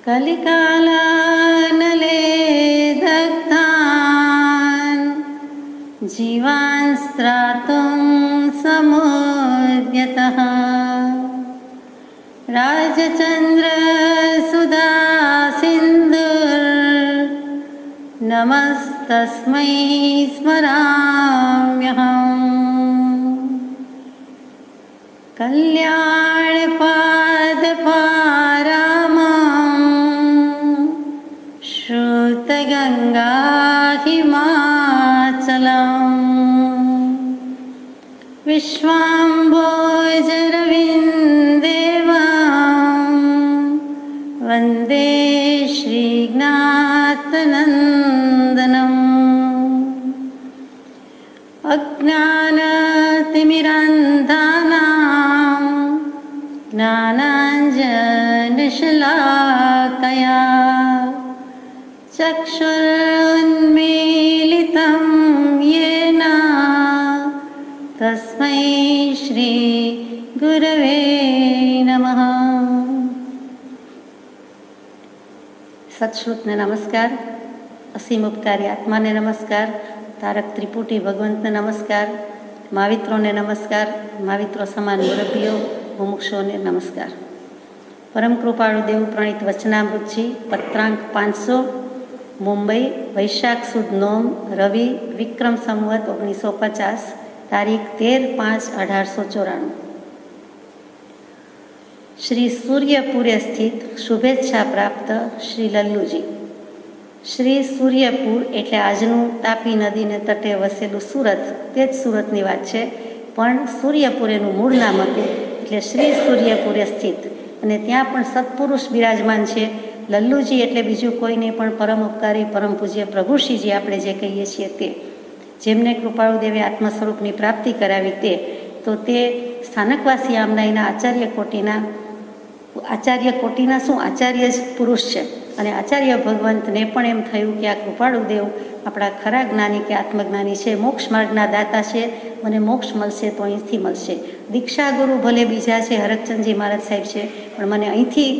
कलिकालानले दग्धान् जीवान् स्त्रातुं समुद्यतः राजचन्द्रसुधा सिन्धुर्नमस्तस्मै स्मराम्यहम्। कल्याणपादपारामं श्रुतगङ्गा हिमाचलम् विश्वाम्भोजरविन्देवं वन्दे श्रीज्ञातनन्दनम्। अज्ञानतिमिरान्धानां ज्ञानाञ्जनशलाकया चक्षुरुन्मीलितं येन तस्मै श्रीगुरवे नमः। सत्श्रुतने नमस्कार, असीम उपकारी आत्माने नमस्कार, तारक त्रिपुटी भगवंतने नमस्कार, मावित्रोने नमस्कार, माविત્રો સમાન મુરબ્બીઓ મુમુક્ષુઓને નમસ્કાર। પરમ કૃપાળુ દેવ પ્રણીત વચનામૃતજી પત્રાંક 500 મુંબઈ વૈશાખ સુદ નોમ રવિ વિક્રમ સંવત 1950 તારીખ 13/5/1894। શ્રી સૂર્યપુરે સ્થિત શુભેચ્છા પ્રાપ્ત શ્રી લલ્લુજી। શ્રી સૂર્યપુર એટલે આજનું તાપી નદીને તટે વસેલું સુરત, તે જ સુરતની વાત છે, પણ સૂર્યપુર એનું મૂળ નામ હતું, એટલે શ્રી સૂર્યપુરે સ્થિત, અને ત્યાં પણ સત્પુરુષ બિરાજમાન છે। લલ્લુજી એટલે બીજું કોઈ નહીં પણ પરમ ઉપકારી પરમ પૂજ્ય પ્રભુશ્રીજી આપણે જે કહીએ છીએ તે, જેમને કૃપાળુદેવે આત્મ સ્વરૂપની પ્રાપ્તિ કરાવી તે, તો તે સ્થાનકવાસી આમનાઈના આચાર્ય કોટીના શું આચાર્ય જ પુરુષ છે। અને આચાર્ય ભગવંતને પણ એમ થયું કે આ કૃપાળુદેવ આપણા ખરા જ્ઞાની કે આત્મજ્ઞાની છે, મોક્ષ માર્ગના દાતા છે, મને મોક્ષ મળશે તો અહીંથી મળશે। દીક્ષા ગુરુ ભલે બીજા છે, હરકચંદજી મહારાજ સાહેબ છે, પણ મને અહીંથી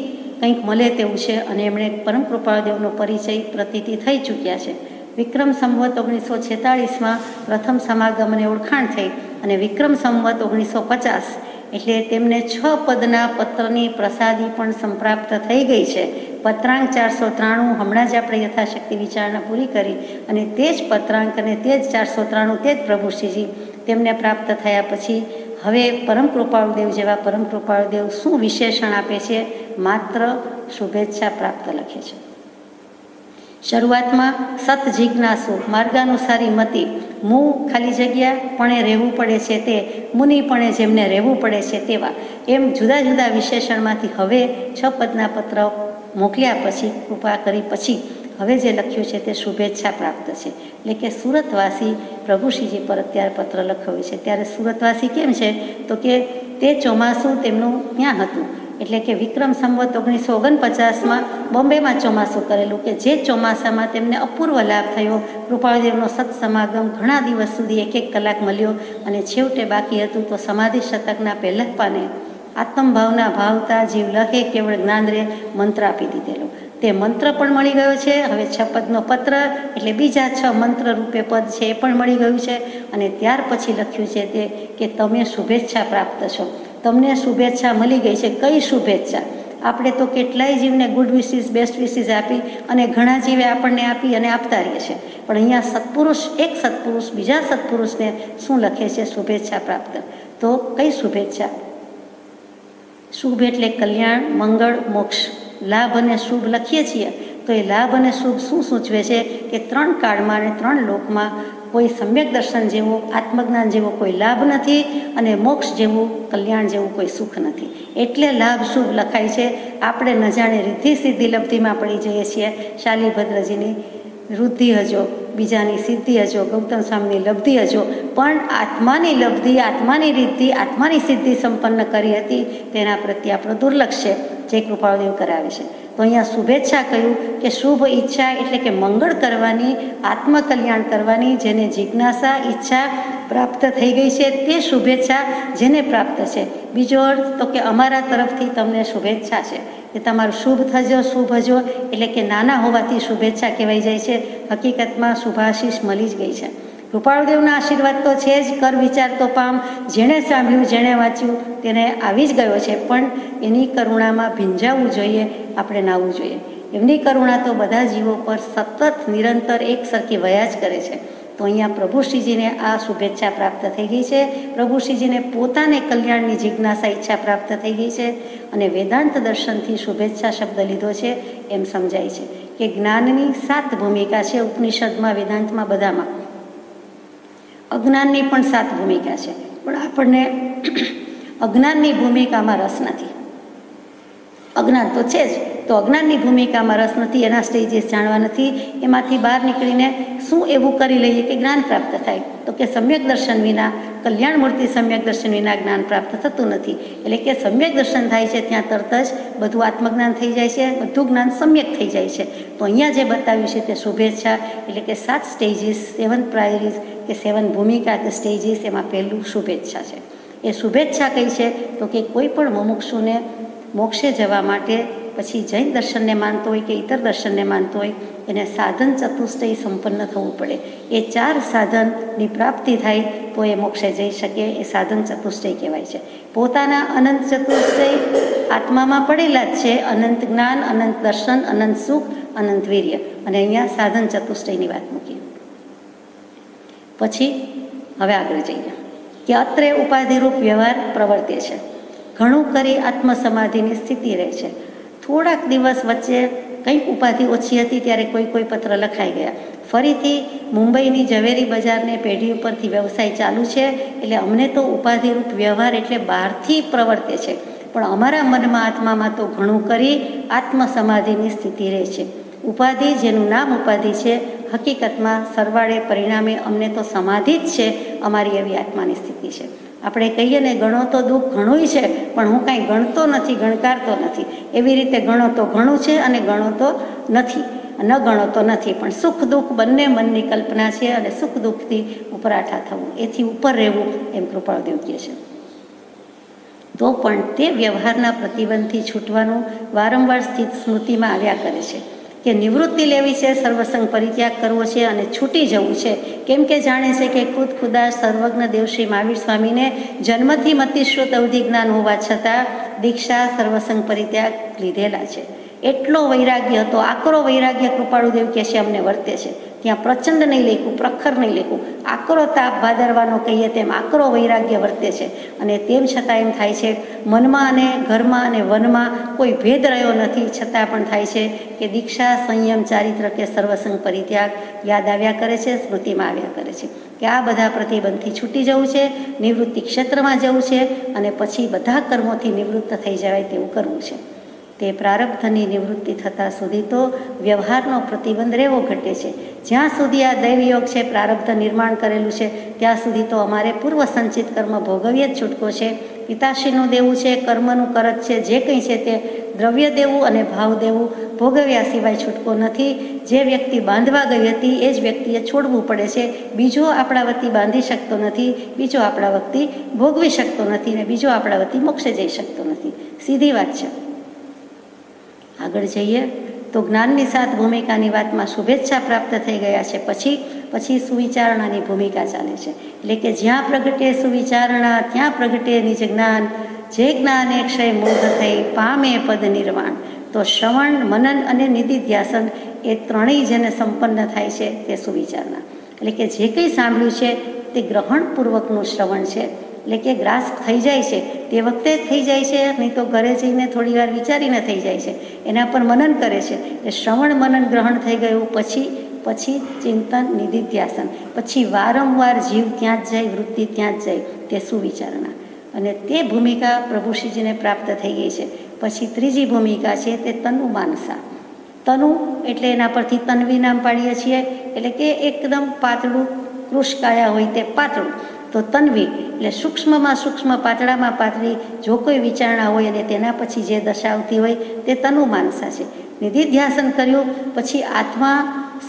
કંઈક મળે તેવું છે, અને એમણે પરમ કૃપાળુદેવનો પરિચય પ્રતીતિ થઈ ચૂક્યા છે। વિક્રમ સંવત 1946માં પ્રથમ સમાગમ અને ઓળખાણ થઈ, અને વિક્રમ સંવત 1950 એટલે તેમને 6 પદના પત્રની પ્રસાદી પણ સંપ્રાપ્ત થઈ ગઈ છે। પત્રાંક 493 હમણાં જ આપણે યથાશક્તિ વિચારણા પૂરી કરી, અને તે જ પત્રાંક અને તે જ 493 તે જ પ્રભુશ્રીજી તેમને પ્રાપ્ત થયા પછી હવે પરમ કૃપાળુદેવ જેવા પરમ કૃપાળુદેવ શું વિશેષણ આપે છે? માત્ર શુભેચ્છા પ્રાપ્ત લખે છે। શરૂઆતમાં સત જિજ્ઞાસુ માર્ગાનુસારી મતિ મુ ખાલી જગ્યા પણ રહેવું પડે છે તે, મુનિ પણ જેમને રહેવું પડે છે તેવા, એમ જુદા જુદા વિશેષણમાંથી હવે 6 પદના પત્ર મોકલ્યા પછી, કૃપા કરી પછી હવે જે લખ્યું છે તે શુભેચ્છા પ્રાપ્ત છે। એટલે કે સુરતવાસી પ્રભુશ્રીજી પર અત્યારે પત્ર લખાવ્યું છે। ત્યારે સુરતવાસી કેમ છે તો કે તે ચોમાસું તેમનું ત્યાં હતું, એટલે કે વિક્રમ સંવત 1949માં બોમ્બેમાં ચોમાસું કરેલું, કે જે ચોમાસામાં તેમને અપૂર્વ લાભ થયો। કૃપાળુદેવનો સત્સમાગમ ઘણા દિવસ સુધી 1-1 કલાક મળ્યો, અને છેવટે બાકી હતું તો સમાધિ શતકના પહેલા પાને આત્મભાવના ભાવતા જીવ લખે કેવળ જ્ઞાન રે મંત્ર આપી દીધેલો। તે મંત્ર પણ મળી ગયો છે। હવે 6 પદનો પત્ર એટલે બીજા 6 મંત્ર રૂપે પદ છે એ પણ મળી ગયું છે, અને ત્યાર પછી લખ્યું છે તે કે તમે શુભેચ્છા પ્રાપ્ત છો, તમને શુભેચ્છા મળી ગઈ છે। કઈ શુભેચ્છા? આપણે તો કેટલાય જીવને ગુડ વિશીસ બેસ્ટ વિશીસ આપી, અને ઘણા જીવે આપણને આપી અને આપતા રહીએ છીએ, પણ અહીંયા સત્પુરુષ, એક સત્પુરુષ બીજા સત્પુરુષને શું લખે છે? શુભેચ્છા પ્રાપ્ત। તો કઈ શુભેચ્છા? શુભ એટલે કલ્યાણ, મંગળ, મોક્ષ, લાભ અને શુભ લખીએ છીએ તો એ લાભ અને શુભ શું સૂચવે છે કે 3 કાળમાં અને 3 લોકમાં કોઈ સમ્યક દર્શન જેવો, આત્મજ્ઞાન જેવો કોઈ લાભ નથી, અને મોક્ષ જેવું, કલ્યાણ જેવું કોઈ સુખ નથી, એટલે લાભ શુભ લખાય છે। આપણે ન જાણે રિદ્ધિ સિદ્ધિ લબ્ધિમાં પડી જઈએ છીએ। શાલીભદ્રજીની વૃદ્ધિ હજો, બીજાની સિદ્ધિ હજો, ગૌતમ સ્વામીની લબ્ધિ હજો, પણ આત્માની લબ્ધિ, આત્માની રિદ્ધિ, આત્માની સિદ્ધિ સંપન્ન કરી હતી તેના પ્રત્યે આપણો દુર્લક્ષ છે, જે કૃપાળુદેવ કરાવે છે। તો અહીંયા શુભેચ્છા કહ્યું કે શુભ ઈચ્છા એટલે કે મંગળ કરવાની, આત્મકલ્યાણ કરવાની, જેને જિજ્ઞાસા, ઈચ્છા પ્રાપ્ત થઈ ગઈ છે તે શુભેચ્છા જેને પ્રાપ્ત છે. બીજો અર્થ તો કે અમારા તરફથી તમને શુભેચ્છા છે કે તમારું શુભ થજો, શુભ હજો, એટલે કે નાના હોવાથી શુભેચ્છા કહેવાઈ જાય છે. હકીકતમાં શુભાશીષ મળી જ ગઈ છે. કૃપાળુદેવના આશીર્વાદ તો છે જ. કર વિચાર તો પામ, જેણે સાંભળ્યું જેણે વાંચ્યું તેને આવી જ ગયો છે, પણ એની કરુણામાં ભીંજાવવું જોઈએ, આપણે નાહવું જોઈએ. એમની કરુણા તો બધા જીવો પર સતત નિરંતર એક સરખી વયા જ કરે છે. તો અહીંયા પ્રભુશ્રીજીને આ શુભેચ્છા પ્રાપ્ત થઈ ગઈ છે. પ્રભુશ્રીજીને પોતાને કલ્યાણની જિજ્ઞાસા ઈચ્છા પ્રાપ્ત થઈ ગઈ છે અને વેદાંત દર્શનથી શુભેચ્છા શબ્દ લીધો છે એમ સમજાય છે કે જ્ઞાનની 7 ભૂમિકા છે ઉપનિષદમાં, વેદાંતમાં, બધામાં. અજ્ઞાનની પણ 7 ભૂમિકા છે, પણ આપણને અજ્ઞાનની ભૂમિકામાં રસ નથી. અજ્ઞાન તો છે જ, તો અજ્ઞાનની ભૂમિકામાં રસ નથી, એના સ્ટેજીસ જાણવા નથી. એમાંથી બહાર નીકળીને શું એવું કરી લઈએ કે જ્ઞાન પ્રાપ્ત થાય? તો કે સમ્યક દર્શન વિના, કલ્યાણ મૂર્તિ સમ્યક દર્શન વિના જ્ઞાન પ્રાપ્ત થતું નથી. એટલે કે સમ્યક દર્શન થાય છે ત્યાં તરત જ બધું આત્મજ્ઞાન થઈ જાય છે, બધું જ્ઞાન સમ્યક થઈ જાય છે. તો અહીંયા જે બતાવ્યું છે તે શુભેચ્છા, એટલે કે 7 સ્ટેજીસ, 7 પ્રાયોરીઝ કે 7 ભૂમિકા કે સ્ટેજીસ, એમાં પહેલું શુભેચ્છા છે. એ શુભેચ્છા કઈ છે? તો કે કોઈ પણ મુમુક્ષુને મોક્ષે જવા માટે, પછી જૈન દર્શનને માનતો હોય કે ઇતર દર્શનને માનતો હોય, એને સાધન ચતુષ્ટય સંપન્ન થવું પડે. એ 4 સાધનની પ્રાપ્તિ થાય તો એ મોક્ષે જઈ શકે. એ સાધન ચતુષ્ટય કહેવાય છે. પોતાના અનંત ચતુષ્ટય આત્મામાં પડેલા જ છે. અનંત જ્ઞાન, અનંત દર્શન, અનંત સુખ, અનંત વીર્ય. અને અહીંયા સાધન ચતુષ્ટયની વાત મૂકી. પછી હવે આગળ જઈએ કે અત્રે ઉપાધિરૂપ વ્યવહાર પ્રવર્તે છે. ઘણું કરી આત્મસમાધિની સ્થિતિ રહે છે. થોડાક દિવસ વચ્ચે કંઈક ઉપાધિ ઓછી હતી ત્યારે કોઈ પત્ર લખાઈ ગયા. ફરીથી મુંબઈની ઝવેરી બજારને પેઢી ઉપરથી વ્યવસાય ચાલુ છે, એટલે અમને તો ઉપાધિરૂપ વ્યવહાર એટલે બહારથી પ્રવર્તે છે, પણ અમારા મનમાં, આત્મામાં તો ઘણું કરી આત્મસમાધિની સ્થિતિ રહે છે. ઉપાધિ, જેનું નામ ઉપાધિ છે, હકીકતમાં સરવાળે પરિણામે અમને તો સમાધિ જ છે, અમારી એવી આત્માની સ્થિતિ છે. આપણે કહીએ ને ગણો તો દુઃખ ઘણુંય છે, પણ હું કાંઈ ગણતો નથી, ગણકારતો નથી. એવી રીતે ગણો તો ઘણું છે અને ગણો તો નથી, ન ગણો તો નથી. પણ સુખ દુઃખ બંને મનની કલ્પના છે અને સુખ દુઃખથી ઉપરાઠા થવું, એથી ઉપર રહેવું, એમ કૃપાળુદેવ કહે છે. તો પણ તે વ્યવહારના પ્રતિબંધથી છૂટવાનું વારંવાર સ્થિત સ્મૃતિમાં આવ્યા કરે છે કે નિવૃત્તિ લેવી છે, સર્વસંગ પરિત્યાગ કરવો છે અને છૂટી જવું છે. કેમ કે જાણે છે કે ખુદ ખુદા સર્વજ્ઞ દેવ શ્રી મહાવીર સ્વામીને જન્મથી મતિશ્રુત અવધિ જ્ઞાન હોવા છતાં દીક્ષા સર્વસંગ પરિત્યાગ લીધેલા છે. એટલો વૈરાગ્ય હતો, આકરો વૈરાગ્ય કૃપાળુદેવ કહે છે અમને વર્તે છે. ત્યાં પ્રચંડ નહીં લખ્યું, પ્રખર નહીં લખ્યું, આકરો તાપ ભાદરવાનો કહીએ તેમ આકરો વૈરાગ્ય વર્તે છે. અને તેમ છતાં એમ થાય છે મનમાં અને ઘરમાં અને વનમાં કોઈ ભેદ રહ્યો નથી, છતાં પણ થાય છે કે દીક્ષા, સંયમ, ચારિત્ર કે સર્વસંગ પરિત્યાગ યાદ આવ્યા કરે છે, સ્મૃતિમાં આવ્યા કરે છે કે આ બધા પ્રતિબંધથી છૂટી જવું છે, નિવૃત્તિ ક્ષેત્રમાં જવું છે અને પછી બધા કર્મોથી નિવૃત્ત થઈ જવાય તેવું કરવું છે. તે પ્રારબ્ધની નિવૃત્તિ થતાં સુધી તો વ્યવહારનો પ્રતિબંધ રહેવો ઘટે છે. જ્યાં સુધી આ દૈવયોગ છે, પ્રારબ્ધ નિર્માણ કરેલું છે, ત્યાં સુધી તો અમારે પૂર્વ સંચિત કર્મ ભોગવીએ જ છૂટકો છે. પિતાશ્રીનું દેવું છે, કર્મનું કરજ છે, જે કંઈ છે તે દ્રવ્ય દેવું અને ભાવ દેવું ભોગવ્યા સિવાય છૂટકો નથી. જે વ્યક્તિ બાંધવા ગઈ હતી એ જ વ્યક્તિએ છોડવું પડે છે. બીજો આપણા વતી બાંધી શકતો નથી, બીજો આપણા વતી ભોગવી શકતો નથી ને બીજો આપણા વતી મોક્ષે જઈ શકતો નથી. સીધી વાત છે. આગળ જઈએ તો જ્ઞાનની 7 ભૂમિકાની વાતમાં શુભેચ્છા પ્રાપ્ત થઈ ગયા છે. પછી સુવિચારણાની ભૂમિકા ચાલે છે. એટલે કે જ્યાં પ્રગટે સુવિચારણા ત્યાં પ્રગટે નિજ જ્ઞાન, જે જ્ઞાન એ ક્ષય મોઘ થઈ પામે પદ નિર્વાણ. તો શ્રવણ, મનન અને નિધિધ્યાસન એ ત્રણેય જેને સંપન્ન થાય છે તે સુવિચારણા. એટલે કે જે કંઈ સાંભળ્યું છે તે ગ્રહણપૂર્વકનું શ્રવણ છે. એટલે કે ગ્રાસ થઈ જાય છે તે વખતે જ થઈ જાય છે, નહીં તો ઘરે જઈને થોડી વાર વિચારીને થઈ જાય છે. એના પર મનન કરે છે. એટલે શ્રવણ, મનન, ગ્રહણ થઈ ગયું પછી ચિંતન, નિધિધ્યાસન, પછી વારંવાર જીવ ત્યાં જ જાય, વૃત્તિ ત્યાં જ જાય, તે સુવિચારણા. અને તે ભૂમિકા પ્રભુશ્રીજીને પ્રાપ્ત થઈ ગઈ છે. પછી ત્રીજી ભૂમિકા છે તે તનુ માનસા. તનુ એટલે એના પરથી તન્વી નામ પાડીએ છીએ, એટલે કે એકદમ પાતળું કૃષકાયા હોય તે પાતળું. તો તન્વી એટલે સૂક્ષ્મમાં સૂક્ષ્મ, પાતળામાં પાતળી જો કોઈ વિચારણા હોય અને તેના પછી જે દશા આવતી હોય તે તનુ માનસા છે. નિધિધ્યાસન કર્યું પછી આત્મા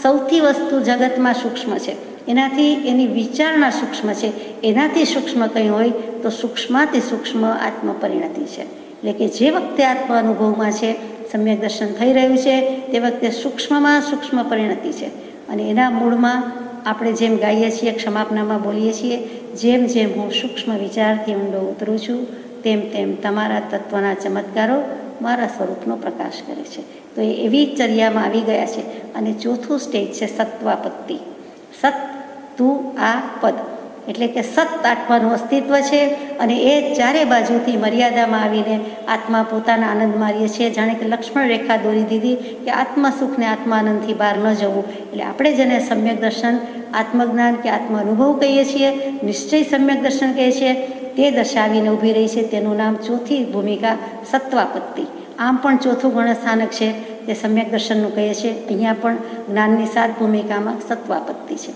સૌથી વસ્તુ જગતમાં સૂક્ષ્મ છે એનાથી એની વિચારણા સૂક્ષ્મ છે, એનાથી સૂક્ષ્મ કંઈ હોય તો સૂક્ષ્માતિ સૂક્ષ્મ આત્મપરિણતિ છે. એટલે કે જે વખતે આત્મ અનુભવમાં છે, સમ્યક દર્શન થઈ રહ્યું છે, તે વખતે સૂક્ષ્મમાં સૂક્ષ્મ પરિણતિ છે. અને એના મૂળમાં આપણે જેમ ગાઈએ છીએ, ક્ષમાપનામાં બોલીએ છીએ, જેમ જેમ હું સૂક્ષ્મ વિચારથી ઊંડો ઉતરું છું, તેમ તેમ તમારા તત્વના ચમત્કારો મારા સ્વરૂપનો પ્રકાશ કરે છે. તો એ એવી ચર્યામાં આવી ગયા છે. અને ચોથું સ્ટેજ છે સત્વાપત્તિ. સત તું આ પદ, એટલે કે સત આત્માનું અસ્તિત્વ છે. અને એ ચારે બાજુથી મર્યાદામાં આવીને આત્મા પોતાના આનંદ મારીએ છીએ. જાણે કે લક્ષ્મણ રેખા દોરી દીધી કે આત્મસુખને આત્માનંદથી બહાર ન જવું. એટલે આપણે જેને સમ્યક દર્શન, આત્મજ્ઞાન કે આત્મ અનુભવ કહીએ છીએ, નિશ્ચય સમ્યક દર્શન કહીએ છીએ, તે દર્શાવીને ઊભી રહી છે. તેનું નામ ચોથી ભૂમિકા સત્વાપત્તિ. આમ પણ ચોથું ગણસ્થાનક છે તે સમ્યક દર્શનનું કહીએ છીએ. અહીંયા પણ જ્ઞાનની 7 ભૂમિકામાં સત્વાપત્તિ છે.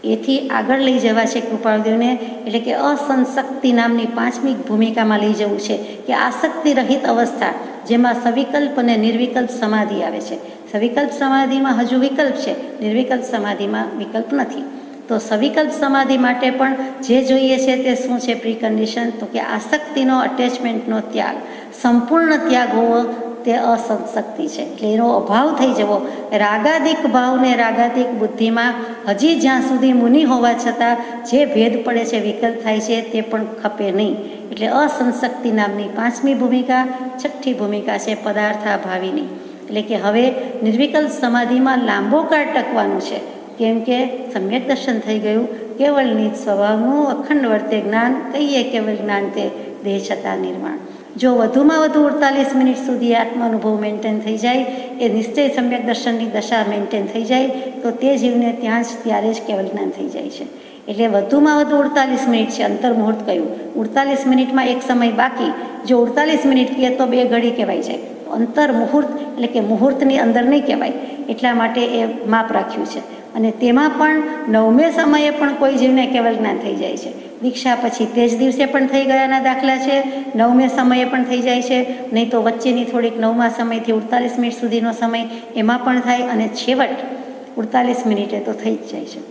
એથી આગળ લઈ જવા છે કૃપાળુદેવને, એટલે કે અસંશક્તિ નામની 5મી ભૂમિકામાં લઈ જવું છે, કે આસક્તિ રહિત અવસ્થા, જેમાં સવિકલ્પ અને નિર્વિકલ્પ સમાધિ આવે છે. સવિકલ્પ સમાધિમાં હજુ વિકલ્પ છે, નિર્વિકલ્પ સમાધિમાં વિકલ્પ નથી. તો સવિકલ્પ સમાધિ માટે પણ જે જોઈએ છે તે શું છે પ્રિકન્ડિશન? તો કે આસક્તિનો, અટેચમેન્ટનો ત્યાગ, સંપૂર્ણ ત્યાગ હોવો તે અસંશક્તિ છે. એટલે એનો અભાવ થઈ જવો. રાગાધિક ભાવને રાગાધિક બુદ્ધિમાં હજી જ્યાં સુધી મુનિ હોવા છતાં જે ભેદ પડે છે, વિકલ્પ થાય છે, તે પણ ખપે નહીં. એટલે અસંશક્તિ નામની 5મી ભૂમિકા. 6ઠ્ઠી ભૂમિકા છે પદાર્થાભાવીની, એટલે કે હવે નિર્વિકલ્પ સમાધિમાં લાંબો કાળ ટકવાનું છે. કેમ કે સમ્યક દર્શન થઈ ગયું, કેવળની સ્વભાવનું અખંડ વર્તે જ્ઞાન, કહીએ કેવળ જ્ઞાન તે દેહ છતાં નિર્માણ. જો વધુમાં વધુ 48 મિનિટ સુધી આત્માનુભવ મેન્ટેન થઈ જાય, એ નિશ્ચય સમ્યક દર્શનની દશા મેન્ટેન થઈ જાય, તો તે જીવને ત્યાં જ ત્યારે જ કેવળ જ્ઞાન થઈ જાય છે. એટલે વધુમાં વધુ 48 મિનિટ છે. અંતર મુહૂર્ત કહ્યું, 48 મિનિટમાં એક સમય બાકી. જો 48 મિનિટ કહે તો 2 ઘડી કહેવાય જાય. અંતર મુહૂર્ત એટલે કે મુહૂર્તની અંદર નહીં કહેવાય. એટલા માટે એ માપ રાખ્યું છે. અને તેમાં પણ 9મે સમયે પણ કોઈ જીવને કેવળ જ્ઞાન થઈ જાય છે. દીક્ષા પછી તે જ દિવસે પણ થઈ ગયાના દાખલા છે, 9મે સમયે પણ થઈ જાય છે. નહીં તો વચ્ચેની થોડીક 9મા સમયથી 48 મિનિટ સુધીનો સમય એમાં પણ થાય, અને છેવટ 48 મિનિટે તો થઈ જ જાય છે.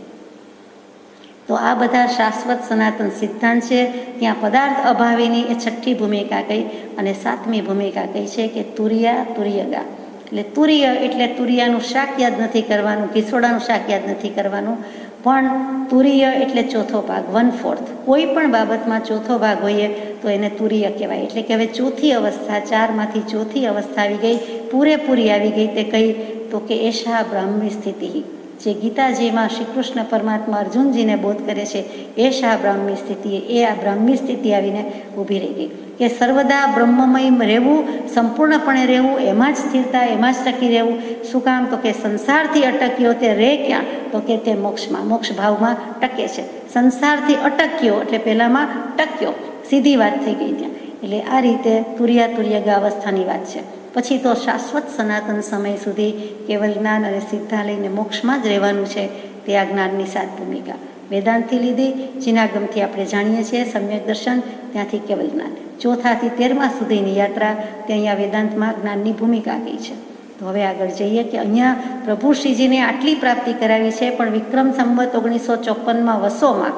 તો આ બધા શાશ્વત સનાતન સિદ્ધાંત છે. ત્યાં પદાર્થ અભાવીની એ 6ઠ્ઠી ભૂમિકા કહી. અને 7મી ભૂમિકા કહી છે કે તુરિયા તુર્યગા. એટલે તુર્ય એટલે તુરિયાનું શાક યાદ નથી કરવાનું, ઘીસોડાનું શાક યાદ નથી કરવાનું, પણ તુરિય એટલે ચોથો ભાગ, 1/4. કોઈ પણ બાબતમાં ચોથો ભાગ હોઈએ તો એને તુરિય કહેવાય. એટલે કે હવે ચોથી અવસ્થા, 4માંથી ચોથી અવસ્થા આવી ગઈ, પૂરેપૂરી આવી ગઈ. તે કઈ? તો કે એશા બ્રાહ્મી સ્થિતિ, જે ગીતાજીમાં શ્રી કૃષ્ણ પરમાત્મા અર્જુનજીને બોધ કરે છે, એશા બ્રાહ્મી સ્થિતિ, એ આ બ્રાહ્મી સ્થિતિ આવીને ઊભી રહી ગઈ. કે સર્વદા બ્રહ્મમય રહેવું, સંપૂર્ણપણે રહેવું, એમાં જ સ્થિરતા, એમાં જ ટકી રહેવું. શું કામ? તો કે સંસારથી અટક્યો તે રહે ક્યાં? તો કે તે મોક્ષમાં, મોક્ષ ભાવમાં ટકે છે. સંસારથી અટક્યો એટલે પહેલામાં ટક્યો, સીધી વાત થઈ ગઈ ત્યાં. એટલે આ રીતે તુર્યા તુર્યગા અવસ્થાની વાત છે. પછી તો શાશ્વત સનાતન સમય સુધી કેવલ જ્ઞાન અને સિદ્ધા લઈને મોક્ષમાં જ રહેવાનું છે. તે આ જ્ઞાનની 7 ભૂમિકા વેદાંતથી લીધી, જીનાગમથી આપણે જાણીએ છીએ સમ્યક દર્શન, ત્યાંથી કેવલ જ્ઞાન. 4થાથી 13મા સુધીની યાત્રા તે અહીંયા વેદાંતમાં જ્ઞાનની ભૂમિકા ગઈ છે. તો હવે આગળ જઈએ કે અહીંયા પ્રભુ શ્રીજીને આટલી પ્રાપ્તિ કરાવી છે, પણ વિક્રમ સંવત 1954માં વસોમાં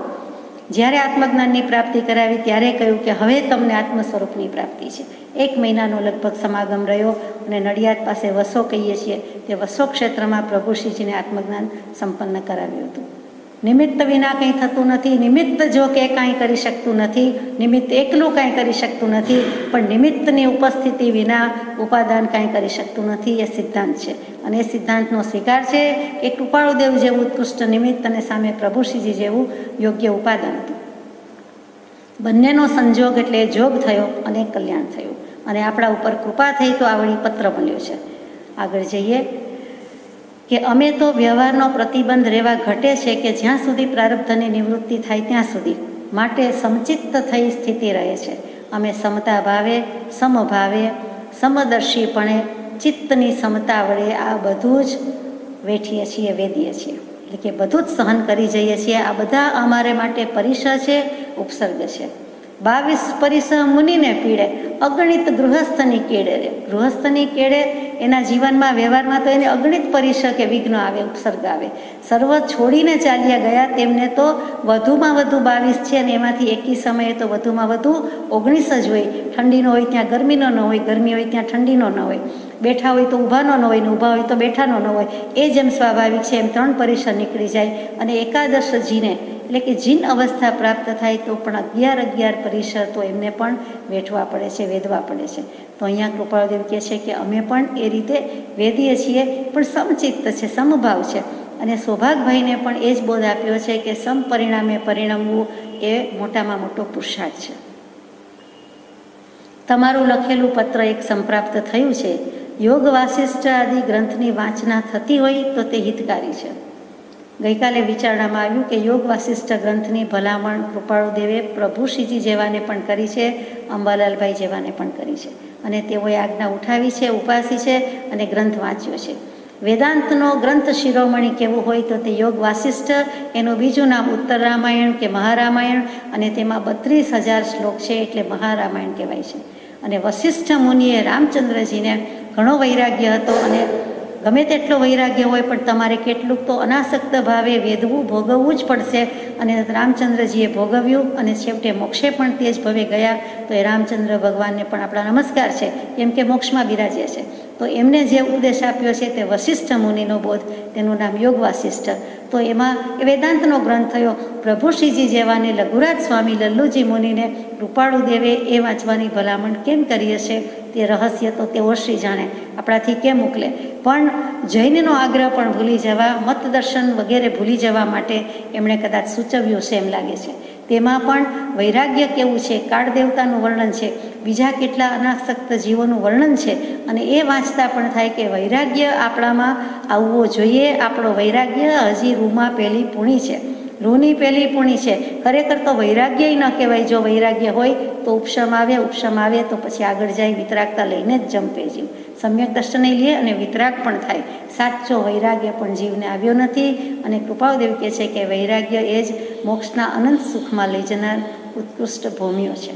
જ્યારે આત્મજ્ઞાનની પ્રાપ્તિ કરાવી ત્યારે કહ્યું કે હવે તમને આત્મ સ્વરૂપની પ્રાપ્તિ છે. 1 મહિનાનો લગભગ સમાગમ રહ્યો અને નડિયાદ પાસે વસો કહીએ છીએ, તે વસો ક્ષેત્રમાં પ્રભુ શ્રીજીને આત્મજ્ઞાન સંપન્ન કરાવ્યું હતું. નિમિત્ત વિના કંઈ થતું નથી. નિમિત્ત જો કે કાંઈ કરી શકતું નથી, નિમિત્ત એકલું કાંઈ કરી શકતું નથી, પણ નિમિત્તની ઉપસ્થિતિ વિના ઉપાદાન કાંઈ કરી શકતું નથી. એ સિદ્ધાંત છે. અને એ સિદ્ધાંતનો સ્વીકાર છે કે કૃપાળુદેવ જેવું ઉત્કૃષ્ટ નિમિત્ત અને સામે પ્રભુ શ્રીજી જેવું યોગ્ય ઉપાદાન હતું. બંનેનો સંજોગ એટલે જોગ થયો અને કલ્યાણ થયું. અને આપણા ઉપર કૃપા થઈ તો આવડી પત્ર મળ્યો છે. આગળ જઈએ કે અમે તો વ્યવહારનો પ્રતિબંધ રહેવા ઘટે છે કે જ્યાં સુધી પ્રારબ્ધની નિવૃત્તિ થાય ત્યાં સુધી, માટે સમચિત્ત થઈ સ્થિતિ રહે છે. અમે સમતા ભાવે, સમભાવે, સમદર્શીપણે, ચિત્તની સમતા વડે આ બધું જ વેઠીએ છીએ, વેદીએ છીએ. એટલે કે બધું જ સહન કરી જઈએ છીએ. આ બધા અમારે માટે પરિસર છે, ઉપસર્ગ છે. 22 પરિસહ મુનિને પીડે, અગણિત ગૃહસ્થની કેળે રે. ગૃહસ્થની કેળે એના જીવનમાં વ્યવહારમાં તો એને અગણિત પરિસહ કે વિઘ્ન આવે, ઉપસર્ગ આવે. સર્વ છોડીને ચાલ્યા ગયા તેમને તો વધુમાં વધુ 22 છે, અને એમાંથી એકી સમયે તો વધુમાં વધુ 19 જ હોય. ઠંડીનો હોય ત્યાં ગરમીનો ન હોય, ગરમી હોય ત્યાં ઠંડીનો ન હોય, બેઠા હોય તો ઊભાનો ન હોય, ને ઊભા હોય તો બેઠાનો ન હોય. એ જેમ સ્વાભાવિક છે એમ 3 પરિસહ નીકળી જાય. અને એકાદશ જીને એટલે કે જીન અવસ્થા પ્રાપ્ત થાય તો પણ 11 પરિસહ તો એમને પણ વેઠવા પડે છે, વેદવા પડે છે. તો અહીંયા કૃપાળુદેવ કહે છે કે અમે પણ એ રીતે વેદીએ છીએ, પણ સમચિત્ત છે, સમભાવ છે. અને સૌભાગભાઈને પણ એ જ બોધ આપ્યો છે કે સમપરિણામે પરિણમવું એ મોટામાં મોટો પુરુષાર્થ છે. તમારું લખેલું પત્ર એક સંપ્રાપ્ત થયું છે. યોગ વાસિષ્ઠ આદિ ગ્રંથની વાંચના થતી હોય તો તે હિતકારી છે. ગઈકાલે વિચારણામાં આવ્યું કે યોગ વાસિષ્ઠ ગ્રંથની ભલામણ કૃપાળુદેવે પ્રભુશ્રીજી જેવાને પણ કરી છે, અંબાલાલભાઈ જેવાને પણ કરી છે, અને તેઓએ આજ્ઞા ઉઠાવી છે, ઉપાસી છે અને ગ્રંથ વાંચ્યો છે. વેદાંતનો ગ્રંથ શિરોમણી કેવું હોય તો તે યોગ વાસિષ્ઠ, એનું બીજું નામ ઉત્તર રામાયણ કે મહારામાયણ, અને તેમાં 32,000 શ્લોક છે એટલે મહારામાયણ કહેવાય છે. અને વસિષ્ઠ મુનિએ રામચંદ્રજીને ઘણો વૈરાગ્ય હતો, અને ગમે તેટલો વૈરાગ્ય હોય પણ તમારે કેટલુંક તો અનાસક્ત ભાવે વેદવું, ભોગવવું જ પડશે. અને રામચંદ્રજીએ ભોગવ્યું અને છેવટે મોક્ષે પણ તે જ ભવે ગયા. તો એ રામચંદ્ર ભગવાનને પણ આપણા નમસ્કાર છે, કેમ કે મોક્ષમાં બિરાજે છે. તો એમને જે ઉપદેશ આપ્યો છે તે વસિષ્ઠ મુનિનો બોધ, તેનું નામ યોગ વાસિષ્ઠ. તો એમાં એ વેદાંતનો ગ્રંથ થયો. પ્રભુશ્રીજી જેવાને લઘુરાજ સ્વામી લલ્લુજી મુનિને કૃપાળુદેવે એ વાંચવાની ભલામણ કેમ કરી હશે તે રહસ્ય તો તેઓ શ્રી જાણે, આપણાથી કેમ મોકલે. પણ જૈનનો આગ્રહ પણ ભૂલી જવા, મતદર્શન વગેરે ભૂલી જવા માટે એમણે કદાચ સૂચવ્યું છે એમ લાગે છે. તેમાં પણ વૈરાગ્ય કેવું છે, કાળ દેવતાનું વર્ણન છે, બીજા કેટલા અનાસક્ત જીવોનું વર્ણન છે. અને એ વાંચતા પણ થાય કે વૈરાગ્ય આપણામાં આવવો જોઈએ. આપણો વૈરાગ્ય હજી રૂમાં પહેલી પૂણી છે, રૂની પહેલી પૂણી છે. ખરેખર તો વૈરાગ્ય ન કહેવાય. જો વૈરાગ્ય હોય તો ઉપશમ આવે તો પછી આગળ જાય વિતરાગતા લઈને જ જંપે જીવ. સમ્યક દર્શન લે અને વિતરાગ પણ થાય. સાચો વૈરાગ્ય પણ જીવને આવ્યો નથી. અને કૃપાળુદેવ કહે છે કે વૈરાગ્ય એ જ મોક્ષના અનંત સુખમાં લઈ જનાર ઉત્કૃષ્ટ ભૂમિઓ છે.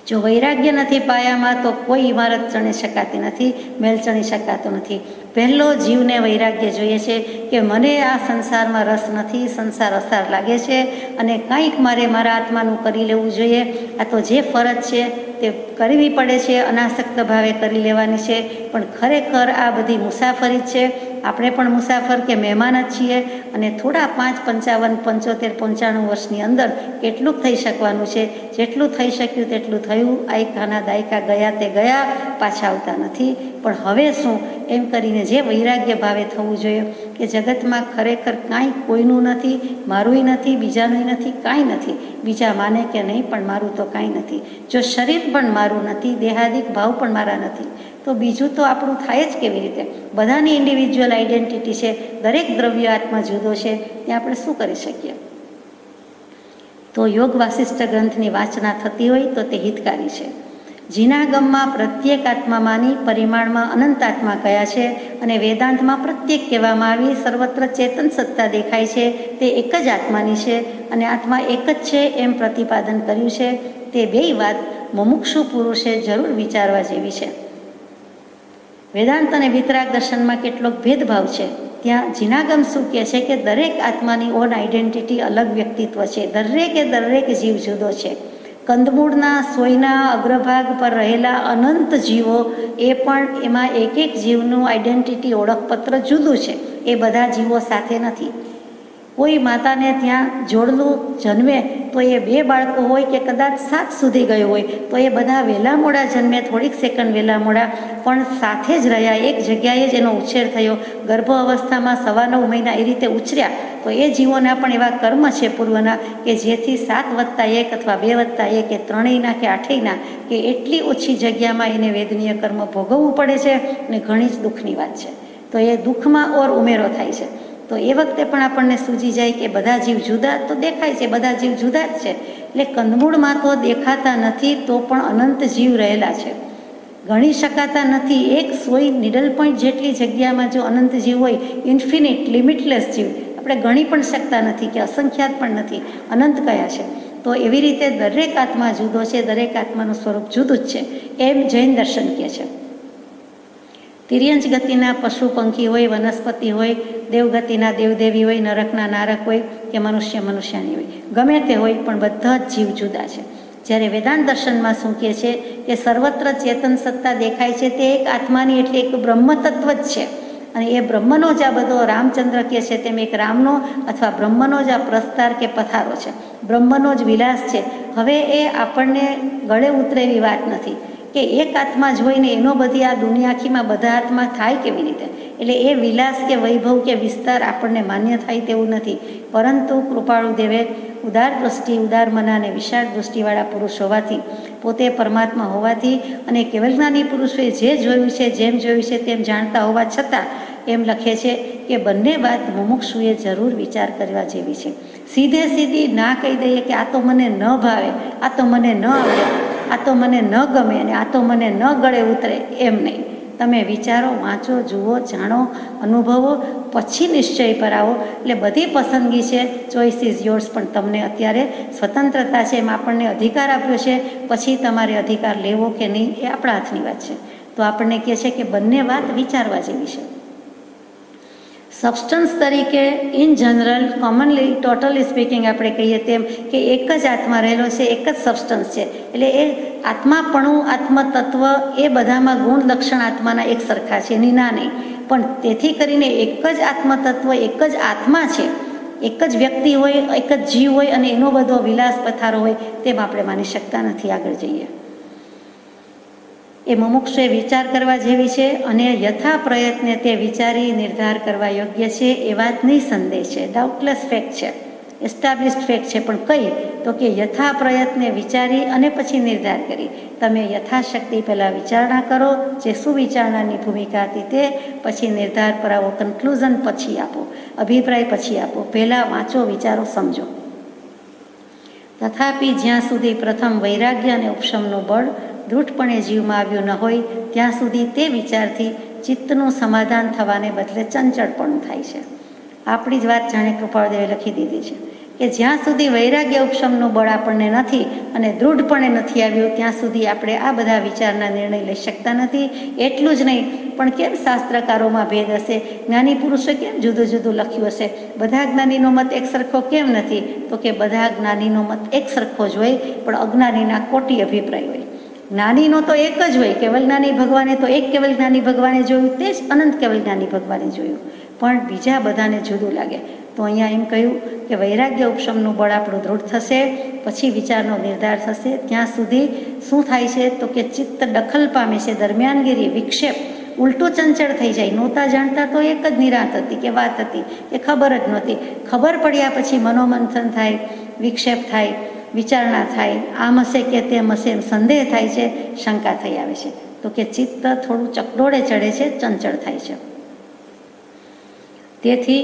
જો વૈરાગ્ય નથી પાયામાં તો કોઈ ઇમારત ચણી શકાતી નથી, મહેલ ચણી શકાતો નથી. પહેલો જીવને વૈરાગ્ય જોઈએ છે કે મને આ સંસારમાં રસ નથી, સંસાર અસાર લાગે છે, અને કંઈક મારે મારા આત્માનું કરી લેવું જોઈએ. આ તો જે ફરજ છે તે કરવી પડે છે, અનાસક્ત ભાવે કરી લેવાની છે. પણ ખરેખર આ બધી મુસાફરી જ છે. આપણે પણ મુસાફર કે મહેમાન જ છીએ. અને થોડા 5, 55, 75, 95 વર્ષની અંદર કેટલુંક થઈ શકવાનું છે. જેટલું થઈ શક્યું તેટલું થયું. આયકાના દાયકા ગયા તે ગયા, પાછા આવતા નથી. પણ હવે શું એમ કરીને જે વૈરાગ્ય ભાવે થવું જોઈએ કે જગતમાં ખરેખર કાંઈ કોઈનું નથી, મારુંય નથી, બીજાનું નથી, કાંઈ નથી. બીજા માને કે નહીં પણ મારું તો કાંઈ નથી. જો શરીર પણ મારું નથી, દેહાદિક ભાવ પણ મારા નથી, તો બીજું તો આપણું થાય જ કેવી રીતે? બધાની ઇન્ડિવિજ્યુઅલ આઈડેન્ટિટી છે. દરેક દ્રવ્ય આત્મા જુદો છે. ત્યાં આપણે શું કરી શકીએ? તો યોગ વાસિષ્ઠ ગ્રંથની વાંચના થતી હોય તો તે હિતકારી છે. જીનાગમમાં પ્રત્યેક આત્મામાંની પરિમાણમાં અનંત આત્મા કયા છે, અને વેદાંતમાં પ્રત્યેક કહેવામાં આવી સર્વત્ર ચેતન સત્તા દેખાય છે તે એક જ આત્માની છે, અને આત્મા એક જ છે એમ પ્રતિપાદન કર્યું છે. તે બેય વાત મુમુક્ષુ પુરુષે જરૂર વિચારવા જેવી છે. વેદાંત અને વિતરાગ દર્શનમાં કેટલોક ભેદભાવ છે. ત્યાં જીનાગમ શું કહે છે કે દરેક આત્માની ઓન આઈડેન્ટિટી, અલગ વ્યક્તિત્વ છે. દરેક જીવ જુદો છે. કંદમૂળના સોયના અગ્રભાગ પર રહેલા અનંત જીવો, એ પણ એમાં એક જીવનું આઈડેન્ટિટી, ઓળખપત્ર જુદું છે. એ બધા જીવો સાથે નથી. કોઈ માતાને ત્યાં જોડલું જન્મે તો એ 2 બાળકો હોય કે કદાચ 7 સુધી ગયું હોય તો એ બધા વહેલા મોડા જન્મે, થોડીક સેકન્ડ વહેલા મોડા, પણ સાથે જ રહ્યા. એક જગ્યાએ જ એનો ઉછેર થયો. ગર્ભ અવસ્થામાં 9.25 મહિના એ રીતે ઉછર્યા. તો એ જીવોના પણ એવા કર્મ છે પૂર્વના કે જેથી 7+1 અથવા 2+1 કે 3ના કે 8ના કે એટલી ઓછી જગ્યામાં એને વેદનીય કર્મ ભોગવવું પડે છે. અને ઘણી જ દુઃખની વાત છે. તો એ દુઃખમાં ઓર ઉમેરો થાય છે. તો એ વખતે પણ આપણને સૂજી જાય કે બધા જીવ જુદા તો દેખાય છે, બધા જીવ જુદા જ છે. એટલે કંદમૂળમાં તો દેખાતા નથી તો પણ અનંત જીવ રહેલા છે, ગણી શકાતા નથી. એક સોય નીડલ પોઈન્ટ જેટલી જગ્યામાં જો અનંત જીવ હોય, ઇન્ફિનિટ, લિમિટલેસ જીવ, આપણે ગણી પણ શકતા નથી કે અસંખ્યાત પણ નથી. અનંત કયા છે? તો એવી રીતે દરેક આત્મા જુદો છે, દરેક આત્માનું સ્વરૂપ જુદું જ છે, એમ જૈન દર્શન કહે છે. તિર્યંચ ગતિના પશુ પંખી હોય, વનસ્પતિ હોય, દેવગતિના દેવદેવી હોય, નરકના નારક હોય કે મનુષ્યની હોય, ગમે તે હોય, પણ બધા જ જીવ જુદા છે. જ્યારે વેદાંત દર્શનમાં શું કહે છે કે સર્વત્ર ચેતન સત્તા દેખાય છે તે એક આત્માની એટલે એક બ્રહ્મ તત્વ જ છે. અને એ બ્રહ્મનો જ આ બધો રામચંદ્ર કહે છે તેમ એક રામનો અથવા બ્રહ્મનો જ આ પ્રસ્તાર કે પથારો છે, બ્રહ્મનો જ વિલાસ છે. હવે એ આપણને ગળે ઉતરે એવી વાત નથી કે એક આત્મા જ હોય ને એનો બધી આ દુનિયા આખીમાં બધા આત્મા થાય કેવી રીતે. એટલે એ વિલાસ કે વૈભવ કે વિસ્તાર આપણને માન્ય થાય તેવું નથી. પરંતુ કૃપાળુ દેવે ઉદાર દ્રષ્ટિ, ઉદાર મન અને વિશાળ દૃષ્ટિવાળા પુરુષ હોવાથી, પોતે પરમાત્મા હોવાથી અને કેવલજ્ઞાની પુરુષોએ જે જોયું છે, જેમ જોયું છે તેમ જાણતા હોવા છતાં એમ લખે છે કે બંને વાત મુમુક્ષુએ જરૂર વિચાર કરવા જેવી છે. સીધે સીધી ના કહી દઈએ કે આ તો મને ન ભાવે, આ તો મને ન આવડે, આ તો મને ન ગમે અને આ તો મને ન ગળે ઉતરે, એમ નહીં. તમે વિચારો, વાંચો, જુઓ, જાણો, અનુભવો, પછી નિશ્ચય પર આવો. એટલે બધી પસંદગી છે, ચોઇસ ઇઝ યોર્સ, પણ તમને અત્યારે સ્વતંત્રતા છે, એમ આપણને અધિકાર આપ્યો છે. પછી તમારે અધિકાર લેવો કે નહીં એ આપણા હાથની વાત છે. તો આપણને કહે છે કે બંને વાત વિચારવા જેવી છે. સબસ્ટન્સ તરીકે in general, commonly, totally speaking આપણે કહીએ તેમ કે એક જ આત્મા રહેલો છે, એક જ સબસ્ટન્સ છે. એટલે એ આત્માપણું, આત્મતત્વ એ બધામાં ગુણ લક્ષણ આત્માના એક સરખા છે, એની ના નહીં. પણ તેથી કરીને એક જ આત્મતત્વ, એક જ આત્મા છે, એક જ વ્યક્તિ હોય, એક જ જીવ હોય અને એનો બધો વિલાસ પથારો હોય તેમ આપણે માની શકતા નથી. આગળ જઈએ. એ મુમુક્ષુએ વિચાર કરવા જેવી છે અને યથા પ્રયત્ને તે વિચારી નિર્ધાર કરવા યોગ્ય છે. એ વાત નિસંદેહ છે, ડાઉટલેસ ફેક્ટ છે, એસ્ટાબ્લિશ્ડ ફેક્ટ છે. પણ કઈ? તો કે યથા પ્રયત્ને વિચારી અને પછી નિર્ધાર કરી. તમે યથાશક્તિ પહેલાં વિચારણા કરો, જે સુવિચારણાની ભૂમિકા હતી તે, પછી નિર્ધાર પર આવો, કન્ક્લુઝન પછી આપો, અભિપ્રાય પછી આપો. પહેલાં વાંચો, વિચારો, સમજો. તથાપિ જ્યાં સુધી પ્રથમ વૈરાગ્ય અને ઉપશમનું બળ દૃઢપણે જીવમાં આવ્યું ન હોય ત્યાં સુધી તે વિચારથી ચિત્તનું સમાધાન થવાને બદલે ચંચળપણું થાય છે. આપણી જ વાત જાણે કૃપાળુદેવે લખી દીધી છે કે જ્યાં સુધી વૈરાગ્ય ઉપશમનું બળ આપણને નથી અને દૃઢપણે નથી આવ્યું ત્યાં સુધી આપણે આ બધા વિચારના નિર્ણય લઈ શકતા નથી. એટલું જ નહીં, પણ કેમ શાસ્ત્રકારોમાં ભેદ હશે? જ્ઞાની પુરુષે કેમ જુદું જુદું લખ્યું હશે? બધા જ્ઞાનીનો મત એક સરખો કેમ નથી? તો કે બધા જ્ઞાનીનો મત એક સરખો જ હોય, પણ અજ્ઞાનીના કોટી અભિપ્રાય હોય. જ્ઞાનીનો તો એક જ હોય, કેવલ જ્ઞાની ભગવાને તો એક કેવલ જ્ઞાની ભગવાને જોયું, તે જ અનંત કેવલ જ્ઞાની ભગવાને જોયું, પણ બીજા બધાને જુદું લાગે. તો અહીંયા એમ કહ્યું કે વૈરાગ્ય ઉપશમનું બળ આપણું દૃઢ થશે, પછી વિચારનો નિર્ધાર થશે. ત્યાં સુધી શું થાય છે? તો કે ચિત્ત દખલ પામે છે, દરમિયાનગીરી, વિક્ષેપ, ઉલટું ચંચળ થઈ જાય. નહોતા જાણતા તો એક જ નિરાંત હતી કે વાત હતી, એ ખબર જ નહોતી. ખબર પડ્યા પછી મનોમંથન થાય, વિક્ષેપ થાય, વિચારણા થાય, આમ હશે કે તેમ હશે એમ સંદેહ થાય છે, શંકા થઈ આવે છે. તો કે ચિત્ત થોડું ચકડોળે ચડે છે, ચંચળ થાય છે. તેથી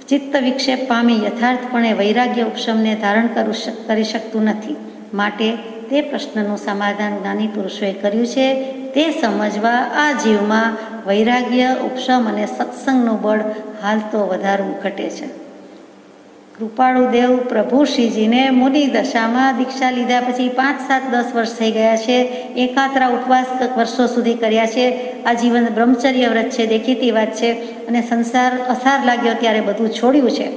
ચિત્ત વિક્ષેપ પામી યથાર્થપણે વૈરાગ્ય ઉપશમને ધારણ કરી શકતું નથી. માટે તે પ્રશ્નનું સમાધાન જ્ઞાની પુરુષોએ કર્યું છે. તે સમજવા આ જીવમાં વૈરાગ્ય, ઉપશમ અને સત્સંગનું બળ હાલ તો વધારવું ઘટે છે. કૃપાળુદેવ પ્રભુ શ્રીજીને મુનિ દશામાં દીક્ષા લીધા પછી 5, 7, 10 વર્ષ થઈ ગયા છે. એકાંતરા ઉપવાસ વર્ષો સુધી કર્યા છે. આજીવન બ્રહ્મચર્ય વ્રત છે, દેખીતી વાત છે. અને સંસાર અસાર લાગ્યો ત્યારે બધું છોડ્યું છે,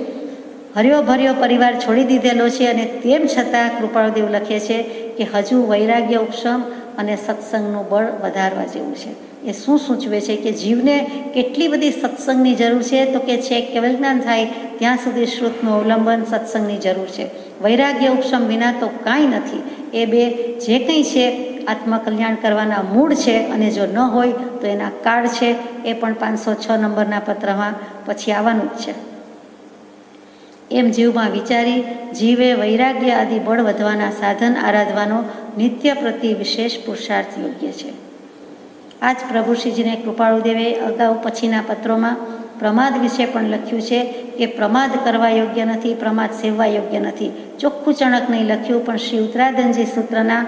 હર્યો ભર્યો પરિવાર છોડી દીધેલો છે. અને તેમ છતાં કૃપાળુદેવ લખે છે કે હજુ વૈરાગ્ય, ઉપશમ અને સત્સંગનું બળ વધારવા જેવું છે. એ શું સૂચવે છે કે જીવને કેટલી બધી સત્સંગની જરૂર છે? તો કે છે કેવલ જ્ઞાન થાય ત્યાં સુધી શ્રુતનું અવલંબન, સત્સંગની જરૂર છે. વૈરાગ્ય ઉપશમ વિના તો કાંઈ નથી. એ બે જે કંઈ છે આત્મકલ્યાણ કરવાના મૂળ છે, અને જો ન હોય તો એના કાળ છે. એ પણ 506 નંબરના પત્રમાં પછી આવવાનું જ છે. એમ જીવમાં વિચારી જીવે વૈરાગ્ય આદિ બળ વધવાના સાધન આરાધવાનો નિત્ય પ્રતિ વિશેષ પુરુષાર્થ યોગ્ય છે. આ જ પ્રભુ શ્રીજીને કૃપાળુદેવે અગાઉ પછીના પત્રોમાં પ્રમાદ વિશે પણ લખ્યું છે કે પ્રમાદ કરવા યોગ્ય નથી, પ્રમાદ સેવવા યોગ્ય નથી. ચોખ્ખું ચણક નહીં લખ્યું, પણ શ્રી ઉત્તરાધનજી સૂત્રના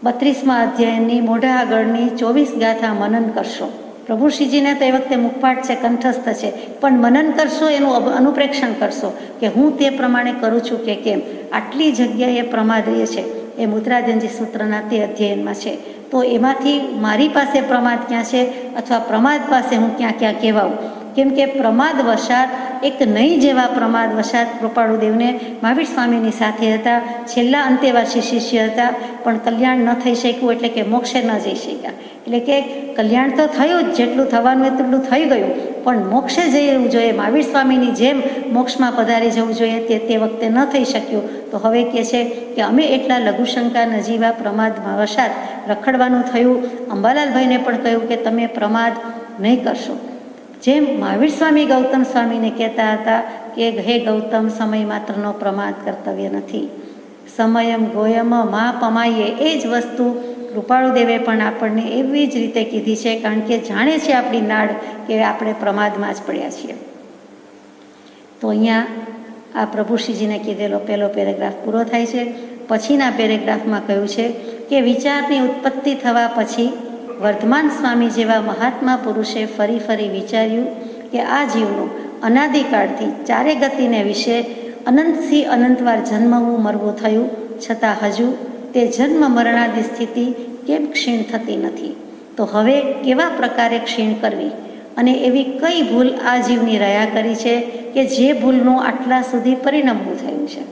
32મા અધ્યાયની મોઢા આગળની 24 ગાથા મનન કરશો પ્રભુ શ્રીજીને તો એ વખતે મુખપાઠ છે, કંઠસ્થ છે, પણ મનન કરશો, એનું અનુપ્રેક્ષણ કરશો કે હું તે પ્રમાણે કરું છું કે કેમ. આટલી જગ્યાએ પ્રમાદ રહે છે એ મુદ્રાજનજી સૂત્રના તે અધ્યયનમાં છે. તો એમાંથી મારી પાસે પ્રમાદ ક્યાં છે અથવા પ્રમાદ પાસે હું ક્યાં ક્યાં કહેવાઉં. કેમ કે પ્રમાદ વશાત, એક નહીં જેવા પ્રમાદ વશાત કૃપાળુદેવને મહાવીર સ્વામીની સાથે હતા, છેલ્લા અંતેવાસી શિષ્ય હતા, પણ કલ્યાણ ન થઈ શક્યું, એટલે કે મોક્ષે ન જઈ શક્યા. એટલે કે કલ્યાણ તો થયું જ, જેટલું થવાનું એટલું થઈ ગયું, પણ મોક્ષે જવું જોઈએ, મહાવીર સ્વામીની જેમ મોક્ષમાં પધારી જવું જોઈએ, તે વખતે ન થઈ શક્યું. તો હવે કહે છે કે અમે એટલા લઘુશંકા નજીવા પ્રમાદ વશાત રખડવાનું થયું. અંબાલાલભાઈને પણ કહ્યું કે તમે પ્રમાદ નહીં કરશો. જેમ મહાવીર સ્વામી ગૌતમ સ્વામીને કહેતા હતા કે હે ગૌતમ, સમય માત્રનો પ્રમાદ કર્તવ્ય નથી, સમયમ ગોયમ મા પમાઈએ. એ જ વસ્તુ કૃપાળુદેવે પણ આપણને એવી જ રીતે કીધી છે, કારણ કે જાણે છે આપણી નાડ કે આપણે પ્રમાદમાં જ પડ્યા છીએ. તો અહીંયા આ પ્રભુશ્રીજીને કીધેલો પહેલો પેરેગ્રાફ પૂરો થાય છે. પછીના પેરેગ્રાફમાં કહ્યું છે કે વિચારની ઉત્પત્તિ થવા પછી વર્ધમાન સ્વામી જેવા મહાત્મા પુરુષે ફરી ફરી વિચાર્યું કે આ જીવનું અનાદિકાળથી ચારે ગતિને વિશે અનંતથી અનંતવાર જન્મવું મરવું થયું, છતાં હજુ તે જન્મ મરણાદી સ્થિતિ કેમ ક્ષીણ થતી નથી. તો હવે કેવા પ્રકારે ક્ષીણ કરવી અને એવી કઈ ભૂલ આ જીવની રહ્યા કરી છે કે જે ભૂલનું આટલા સુધી પરિણમવું થયું છે.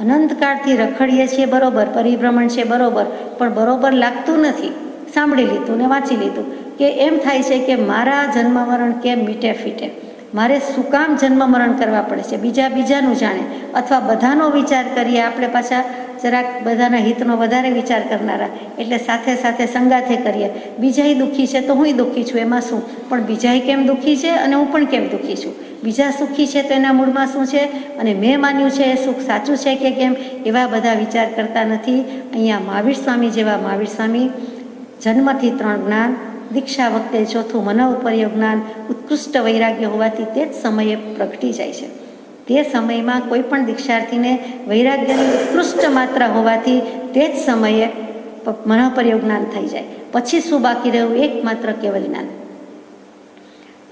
અનંતકાળથી રખડીએ છીએ બરોબર, પરિભ્રમણ છે બરોબર, પણ બરોબર લાગતું નથી. સાંભળી લીધું ને વાંચી લીધું કે એમ થાય છે કે મારા જન્મ મરણ કેમ મીટે ફીટે, મારે શું કામ જન્મ મરણ કરવા પડે છે. બીજાનું જાણે, અથવા બધાનો વિચાર કરીએ આપણે, પાછા જરાક બધાના હિતનો વધારે વિચાર કરનારા, એટલે સાથે સાથે સંગાથે કરીએ. બીજાય દુઃખી છે તો હુંય દુઃખી છું, એમાં શું, પણ બીજાય કેમ દુઃખી છે અને હું પણ કેમ દુઃખી છું. બીજા સુખી છે તો એના મૂળમાં શું છે, અને મેં માન્યું છે એ સુખ સાચું છે કે કેમ, એવા બધા વિચાર કરતા નથી. અહીંયા મહાવીર સ્વામી જેવા મહાવીર સ્વામી જન્મથી 3 જ્ઞાન, દીક્ષા વખતે 4થું મનોપર્ય જ્ઞાન, ઉત્કૃષ્ટ વૈરાગ્ય હોવાથી તે જ સમયે પ્રગટી જાય છે. તે સમયમાં કોઈ પણ દીક્ષાર્થીને વૈરાગ્યની ઉત્કૃષ્ટ માત્રા હોવાથી તે જ સમયે મનોપર્ય જ્ઞાન થઈ જાય. પછી શું બાકી રહ્યું, એકમાત્ર કેવલ જ્ઞાન.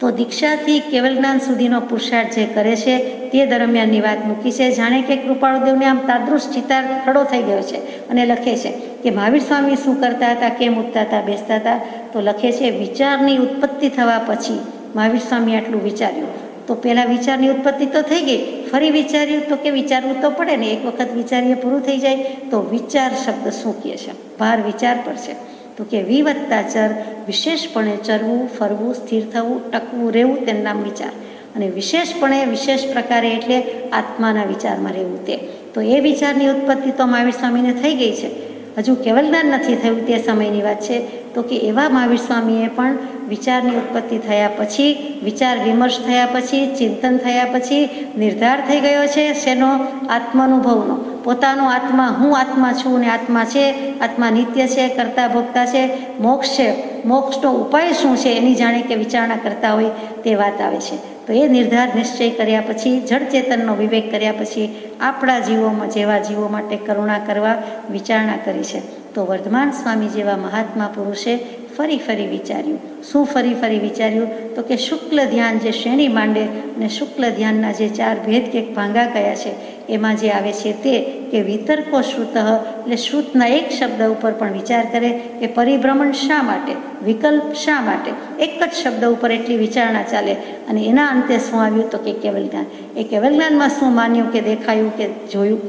તો દીક્ષાથી કેવલ જ્ઞાન સુધીનો પુરુષાર્થ જે કરે છે તે દરમિયાનની વાત મૂકી છે. જાણે કે કૃપાળુદેવને આમ તાદૃશ ચિતાર ખડો થઈ ગયો છે અને લખે છે કે મહાવીર સ્વામી શું કરતા હતા, કેમ ઉઠતા હતા, બેસતા હતા. તો લખે છે વિચારની ઉત્પત્તિ થવા પછી મહાવીર સ્વામી આટલું વિચાર્યું. તો પહેલાં વિચારની ઉત્પત્તિ તો થઈ ગઈ, ફરી વિચાર્યું તો કે વિચારવું તો પડે ને, એક વખત વિચારીએ પૂરું થઈ જાય. તો વિચાર શબ્દ શું કહે છે, ભાર વિચાર પર છે. તો કે વિવત્તા ચર, વિશેષપણે ચરવું, ફરવું, સ્થિર થવું, ટકવું, રહેવું, તેનું નામ વિચાર. અને વિશેષપણે વિશેષ પ્રકારે એટલે આત્માના વિચારમાં રહેવું તે. તો એ વિચારની ઉત્પત્તિ તો મહાવીર સ્વામીને થઈ ગઈ છે, હજુ કેવલ જ્ઞાન નથી થયું તે સમયની વાત છે. તો કે એવા મહાવીર સ્વામીએ પણ વિચારની ઉત્પત્તિ થયા પછી, વિચાર વિમર્શ થયા પછી, ચિંતન થયા પછી નિર્ધાર થઈ ગયો છે શેનો, આત્માનુભવનો. પોતાનો આત્મા, હું આત્મા છું ને આત્મા છે, આત્મા નિત્ય છે, કરતા ભોગતા છે, મોક્ષ છે, મોક્ષનો ઉપાય શું છે એની જાણે કે વિચારણા કરતા હોય તે વાત આવે છે. તો એ નિર્ધાર નિશ્ચય કર્યા પછી, જળ ચેતનનો વિવેક કર્યા પછી આપણા જીવોમાં જેવા જીવો માટે કરુણા કરવા વિચારણા કરી છે. તો વર્ધમાન સ્વામી જેવા મહાત્મા પુરુષે ફરી ફરી વિચાર્યું. શું ફરી ફરી વિચાર્યું, તો કે શુક્લ ધ્યાન જે શ્રેણી માંડે અને શુક્લ ધ્યાનના જે 4 ભેદ કે ભાંગા કયા છે એમાં જે આવે છે તે કે વિતર્કો શ્રુત, એટલે શ્રુતના એક શબ્દ ઉપર પણ વિચાર કરે કે પરિભ્રમણ શા માટે, વિકલ્પ શા માટે, એક જ શબ્દ ઉપર એટલી વિચારણા ચાલે. અને એના અંતે શું આવ્યું, તો કે કેવલ જ્ઞાન. એ કેવલ જ્ઞાનમાં શું માન્યું કે દેખાયું કે જોયું,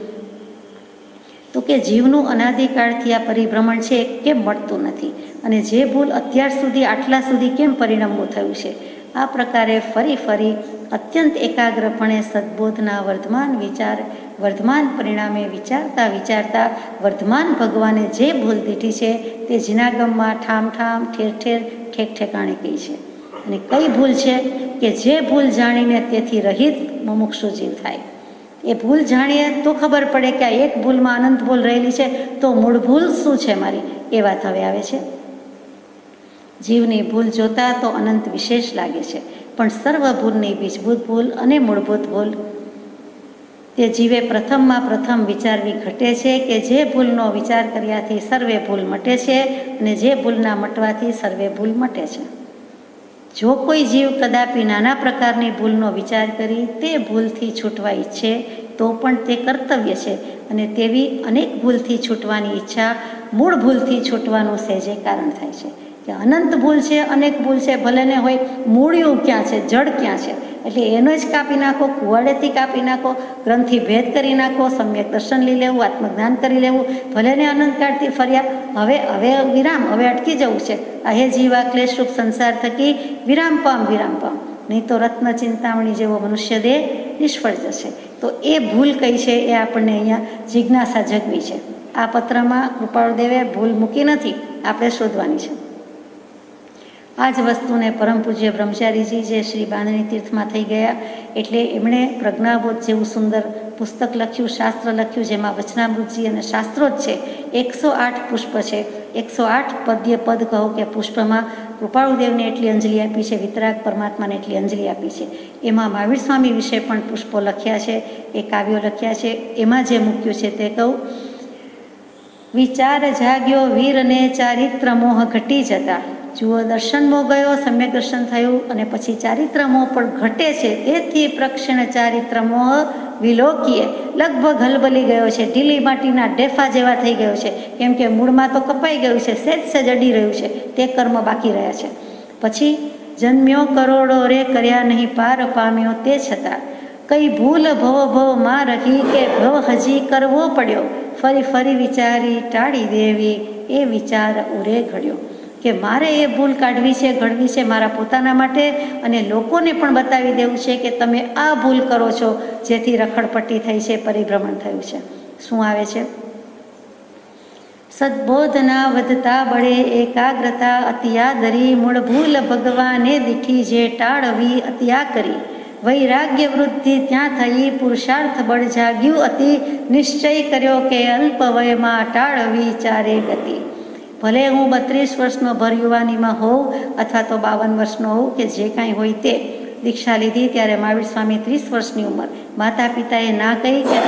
તો કે જીવનું અનાદિકાળથી આ પરિભ્રમણ છે કેમ મળતું નથી, અને જે ભૂલ અત્યાર સુધી આટલા સુધી કેમ પરિણમવું થયું છે. આ પ્રકારે ફરી ફરી અત્યંત એકાગ્રપણે સદબોધના વર્ધમાન પરિણામે વિચારતા વિચારતા વર્ધમાન ભગવાને જે ભૂલ દીઠી છે તે જીનાગમમાં ઠામ ઠામ, ઠેર ઠેર, ઠેક ઠેકાણે કહી છે. અને કઈ ભૂલ છે કે જે ભૂલ જાણીને તેથી રહિત મુમુક્ષુ જીવ થાય. એ ભૂલ જાણીએ તો ખબર પડે કે આ એક ભૂલમાં અનંત ભૂલ રહેલી છે, તો મૂળ ભૂલ શું છે મારી, એ વાત હવે આવે છે. જીવની ભૂલ જોતા તો અનંત વિશેષ લાગે છે, પણ સર્વ ભૂલની બીજભૂત ભૂલ અને મૂળભૂત ભૂલ તે જીવે પ્રથમમાં પ્રથમ વિચારવી ઘટે છે કે જે ભૂલનો વિચાર કર્યાથી સર્વે ભૂલ મટે છે, અને જે ભૂલના મટવાથી સર્વે ભૂલ મટે છે. જો કોઈ જીવ કદાપી નાના પ્રકારની ભૂલનો વિચાર કરી તે ભૂલથી છૂટવા ઈચ્છે તો પણ તે કર્તવ્ય છે, અને તેવી અનેક ભૂલથી છૂટવાની ઈચ્છા મૂળ ભૂલથી છૂટવાનું સહેજે કારણ થાય છે. કે અનંત ભૂલ છે, અનેક ભૂલ છે, ભલે ને હોય, મૂળિયું ક્યાં છે, જડ ક્યાં છે, એટલે એનો જ કાપી નાખો, કુવાડેથી કાપી નાખો, ગ્રંથિ ભેદ કરી નાખો, સમ્યક દર્શન લઈ લેવું, આત્મજ્ઞાન કરી લેવું, ભલે ને અનંતકાળથી ફર્યા, હવે વિરામ, હવે અટકી જવું છે. અહે જીવા ક્લેશરૂપ સંસાર થકી વિરામ પામ, નહીં તો રત્ન ચિંતામણી જેવો મનુષ્ય દેહ નિષ્ફળ જશે. તો એ ભૂલ કઈ છે એ આપણને અહીંયા જિજ્ઞાસા જગવી છે. આ પત્રમાં કૃપાળુદેવે ભૂલ મૂકી નથી, આપણે શોધવાની છે. આ જ વસ્તુને પરમ પૂજ્ય બ્રહ્મચારીજી જે શ્રી બાંધણી તીર્થમાં થઈ ગયા, એટલે એમણે પ્રજ્ઞાબોધ જેવું સુંદર પુસ્તક લખ્યું, શાસ્ત્ર લખ્યું, જેમાં વચનામૃતજી અને શાસ્ત્રો જ છે. 108 પુષ્પ છે, 108 પદ્ય પદ કહો કે પુષ્પમાં કૃપાળુદેવને એટલી અંજલિ આપી છે, વિતરાગ પરમાત્માને એટલી અંજલિ આપી છે. એમાં મહાવીર સ્વામી વિશે પણ પુષ્પો લખ્યા છે, એ કાવ્યો લખ્યા છે. એમાં જે મૂક્યું છે તે કહું: વિચાર જાગ્યો વીરને ચારિત્ર મોહ ઘટી જતા. જુઓ, દર્શનમોહ ગયો, સમ્યક દર્શન થયું, અને પછી ચારિત્ર મોહ પણ ઘટે છે. તેથી પ્રક્ષણ ચારિત્ર મોહ વિલોકીએ લગભગ હલબલી ગયો છે, ઢીલી માટીના ઢેફા જેવા થઈ ગયો છે. કેમ કે મૂળમાં તો કપાઈ ગયું છે, સેજ અડી રહ્યું છે, તે કર્મ બાકી રહ્યા છે. પછી જન્મ્યો કરોડો રે, કર્યા નહીં પાર પામ્યો તે છતાં. કઈ ભૂલ ભવ માં રહી કે ભવ હજી કરવો પડ્યો. ફરી વિચારી ટાળી દેવી, એ વિચાર ઉરે ઘડ્યો. કે મારે એ ભૂલ કાઢવી છે, ઘડવી છે મારા પોતાના માટે, અને લોકોને પણ બતાવી દેવું છે કે તમે આ ભૂલ કરો છો, જેથી રખડપટ્ટી થઈ છે, પરિભ્રમણ થયું છે. શું આવે છે? સદબોધના વધતા બળે એકાગ્રતા અત્યા ધરી. મૂળ ભૂલ ભગવાને દીઠી જે ટાળવી અત્યા કરી. વૈરાગ્ય વૃદ્ધિ ત્યાં થઈ, પુરુષાર્થ બળ જાગ્યું અતિ. નિશ્ચય કર્યો કે અલ્પ વયમાં ટાળવી ચારે ગતિ. ભલે હું 32 વર્ષનો ભર યુવાનીમાં હોઉં અથવા તો 52 વર્ષનો હોઉં કે જે કાંઈ હોય તે. દીક્ષા લીધી ત્યારે મહાવીર સ્વામી 30 વર્ષની ઉંમર. માતા પિતાએ ના કહી કે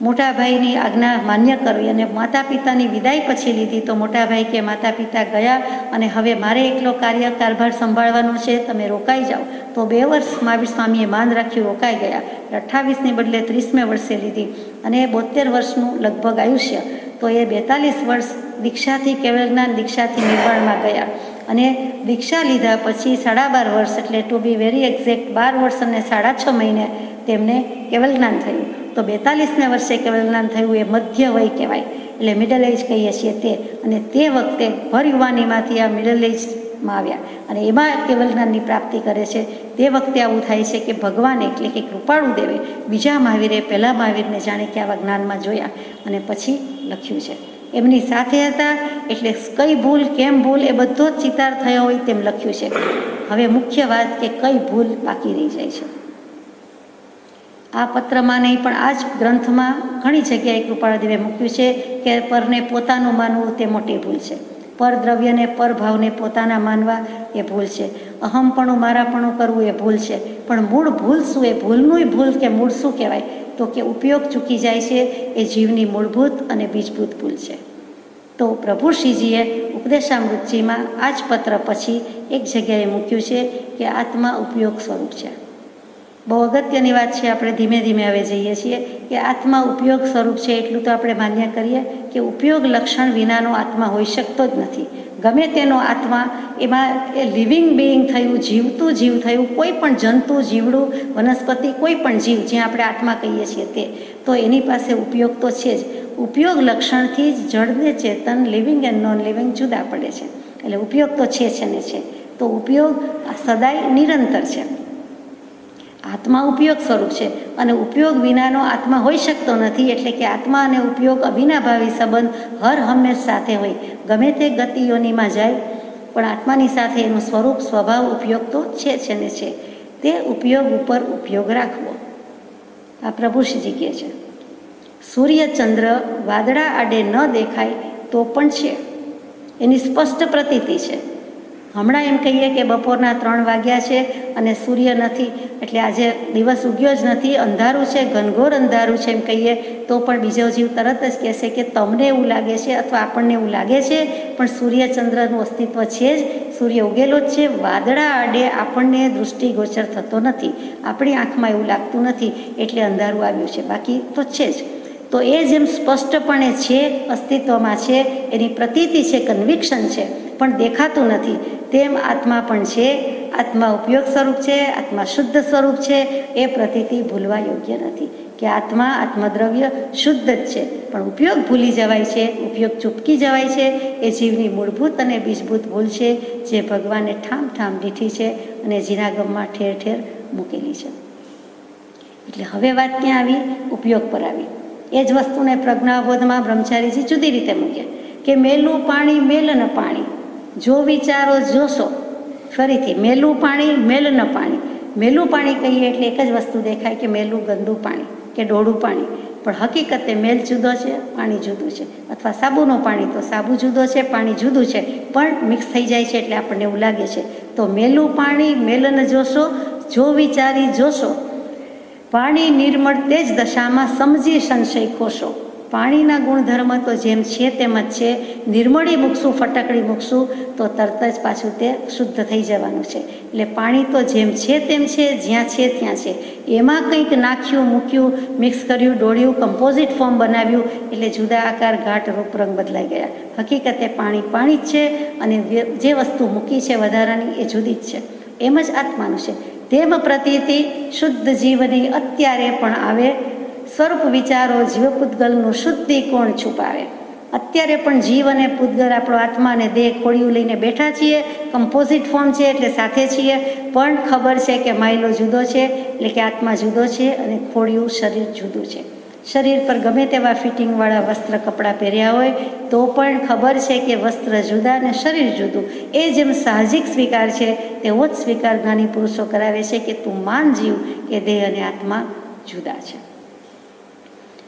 મોટા ભાઈની આજ્ઞા માન્ય કરવી, અને માતા પિતાની વિદાય પછી લીધી તો મોટા ભાઈ કે માતા પિતા ગયા અને હવે મારે એકલો કારભાર સંભાળવાનો છે, તમે રોકાઈ જાઓ. તો 2 વર્ષ મહાવીર સ્વામીએ માન રાખ્યું, રોકાઈ ગયા. 28ની બદલે 30મે વર્ષે લીધી, અને 72 વર્ષનું લગભગ આયુષ્ય. તો એ 42 વર્ષ દીક્ષાથી કેવળ જ્ઞાન, દીક્ષાથી નિર્વાણમાં ગયા. અને દીક્ષા લીધા પછી 12.5 વર્ષ, એટલે ટુ બી વેરી એક્ઝેક્ટ 12 વર્ષ અને 6.5 મહિને તેમને કેવળ જ્ઞાન થયું. તો 42ને વર્ષે કેવળ જ્ઞાન થયું, એ મધ્ય વય કહેવાય, એટલે મિડલ એજ કહીએ છીએ તે. અને તે વખતે ભર યુવાનીમાંથી આ મિડલ એજમાં આવ્યા, અને એમાં કેવળ જ્ઞાનની પ્રાપ્તિ કરે છે. તે વખતે આવું થાય છે કે ભગવાન એટલે કે કૃપાળુદેવે બીજા મહાવીરે પહેલા મહાવીરને જાણે કે આવા જ્ઞાનમાં જોયા, અને પછી લખ્યું છે. એમની સાથે હતા એટલે કઈ ભૂલ, કેમ ભૂલ, એ બધો જ ચિતાર થયો હોય તેમ લખ્યું છે. હવે મુખ્ય વાત કે કઈ ભૂલ બાકી રહી જાય છે. આ પત્રમાં નહીં પણ આ જ ગ્રંથમાં ઘણી જગ્યાએ કૃપાળુદેવે મૂક્યું છે કે પરને પોતાનું માનવું તે મોટી ભૂલ છે. પરદ્રવ્યને, પરભાવને પોતાના માનવા એ ભૂલ છે. અહમપણું, મારાપણું કરવું એ ભૂલ છે. પણ મૂળ ભૂલ શું? એ ભૂલનું ભૂલ કે મૂળ શું કહેવાય? તો કે ઉપયોગ ચૂકી જાય છે, એ જીવની મૂળભૂત અને બીજભૂત ભૂલ છે. તો પ્રભુશ્રીજીએ ઉપદેશામૃતજીમાં આ જ પત્ર પછી એક જગ્યાએ મૂક્યું છે કે આત્મા ઉપયોગ સ્વરૂપ છે. બહુ અગત્યની વાત છે. આપણે ધીમે ધીમે હવે જઈએ છીએ કે આત્મા ઉપયોગ સ્વરૂપ છે. એટલું તો આપણે માન્ય કરીએ કે ઉપયોગ લક્ષણ વિનાનો આત્મા હોઈ શકતો જ નથી. ગમે તેનો આત્મા, એમાં એ લિવિંગ બિઈંગ થયું, જીવતું જીવ થયું, કોઈ પણ જંતુ, જીવડું, વનસ્પતિ, કોઈ પણ જીવ જ્યાં આપણે આત્મા કહીએ છીએ તે, તો એની પાસે ઉપયોગ તો છે જ. ઉપયોગ લક્ષણથી જ જડને ચેતન, લિવિંગ એન્ડ નોન લિવિંગ જુદા પડે છે. એટલે ઉપયોગ તો છે ને છે. તો ઉપયોગ સદાય નિરંતર છે. આત્મા ઉપયોગ સ્વરૂપ છે, અને ઉપયોગ વિનાનો આત્મા હોઈ શકતો નથી. એટલે કે આત્મા અને ઉપયોગ અવિનાભાવી સંબંધ હર હંમેશ સાથે હોય. ગમે તે ગતિઓનીમાં જાય પણ આત્માની સાથે એનું સ્વરૂપ, સ્વભાવ, ઉપયોગ તો છે ને છે. તે ઉપયોગ ઉપર ઉપયોગ રાખવો. આ પ્રભુશ્રીજી કહે છે. સૂર્ય ચંદ્ર વાદળા આડે ન દેખાય તો પણ છે, એની સ્પષ્ટ પ્રતીતિ છે. હમણાં એમ કહીએ કે બપોરના 3 વાગ્યા છે અને સૂર્ય નથી, એટલે આજે દિવસ ઉગ્યો જ નથી, અંધારું છે, ઘનઘોર અંધારું છે એમ કહીએ તો પણ બીજો જીવ તરત જ કહેશે કે તમને એવું લાગે છે અથવા આપણને એવું લાગે છે, પણ સૂર્યચંદ્રનું અસ્તિત્વ છે જ, સૂર્ય ઉગેલો જ છે. વાદળા આડે આપણને દૃષ્ટિગોચર થતો નથી, આપણી આંખમાં એવું લાગતું નથી, એટલે અંધારું આવ્યું છે, બાકી તો છે જ. તો એ જેમ સ્પષ્ટપણે છે, અસ્તિત્વમાં છે, એની પ્રતીતિ છે, કન્વિક્શન છે, પણ દેખાતું નથી, તેમ આત્મા પણ છે. આત્મા ઉપયોગ સ્વરૂપ છે, આત્મા શુદ્ધ સ્વરૂપ છે. એ પ્રતીતિ ભૂલવા યોગ્ય નથી કે આત્મા, આત્મદ્રવ્ય શુદ્ધ જ છે, પણ ઉપયોગ ભૂલી જવાય છે, ઉપયોગ ચૂપકી જવાય છે. એ જીવની મૂળભૂત અને બીજભૂત ભૂલ છે, જે ભગવાને ઠામ ઠામ દીઠી છે અને જીનાગમમાં ઠેર ઠેર મૂકેલી છે. એટલે હવે વાત ક્યાં આવી? ઉપયોગ પર આવી. એ જ વસ્તુને પ્રજ્ઞાબોધમાં બ્રહ્મચારીજી જુદી રીતે મૂકે કે મેલું પાણી મેલ ન પાણી, જો વિચારો જોશો. ફરીથી મેલું પાણી મેલ ન પાણી. મેલું પાણી કહીએ એટલે એક જ વસ્તુ દેખાય કે મેલું ગંદુ પાણી કે ડોળું પાણી, પણ હકીકતે મેલ જુદો છે, પાણી જુદું છે. અથવા સાબુનું પાણી તો સાબુ જુદો છે, પાણી જુદું છે, પણ મિક્સ થઈ જાય છે એટલે આપણને એવું લાગે છે. તો મેલું પાણી મેલ ન જોશો, જો વિચારી જોશો. પાણી નિર્મળ તે જ દશામાં સમજી સંશય ખોશો. પાણીના ગુણધર્મ તો જેમ છે તેમ જ છે. નિર્મળી મૂકશું, ફટકડી મૂકશું તો તરત જ પાછું તે શુદ્ધ થઈ જવાનું છે. એટલે પાણી તો જેમ છે તેમ છે, જ્યાં છે ત્યાં છે. એમાં કંઈક નાખ્યું, મૂક્યું, મિક્સ કર્યું, ડોળ્યું, કમ્પોઝિટ ફોર્મ બનાવ્યું એટલે જુદા આકાર, ઘાટ, રૂપ, રંગ બદલાઈ ગયા. હકીકતે પાણી પાણી જ છે અને જે વસ્તુ મૂકી છે વધારાની એ જુદી જ છે. એમ જ આત્માનું છે. તેમ પ્રતીતિ શુદ્ધ જીવની અત્યારે પણ આવે. સ્વરૂપ વિચારો જીવ પૂતગલનું શુદ્ધિ કોણ છુપાવે. અત્યારે પણ જીવ અને પૂતગલ, આપણો આત્મા અને દેહ ખોડિયું લઈને બેઠા છીએ. કમ્પોઝિટ ફોર્મ છે એટલે સાથે છીએ, પણ ખબર છે કે માયલો જુદો છે, એટલે કે આત્મા જુદો છે અને ખોડિયું શરીર જુદું છે. શરીર પર ગમે તેવા ફિટિંગવાળા વસ્ત્ર, કપડાં પહેર્યા હોય તો પણ ખબર છે કે વસ્ત્ર જુદા અને શરીર જુદું. એ જેમ સાહજિક સ્વીકાર છે તેવો જ સ્વીકાર જ્ઞાની પુરુષો કરાવે છે કે તું માન જીવ કે દેહ અને આત્મા જુદા છે.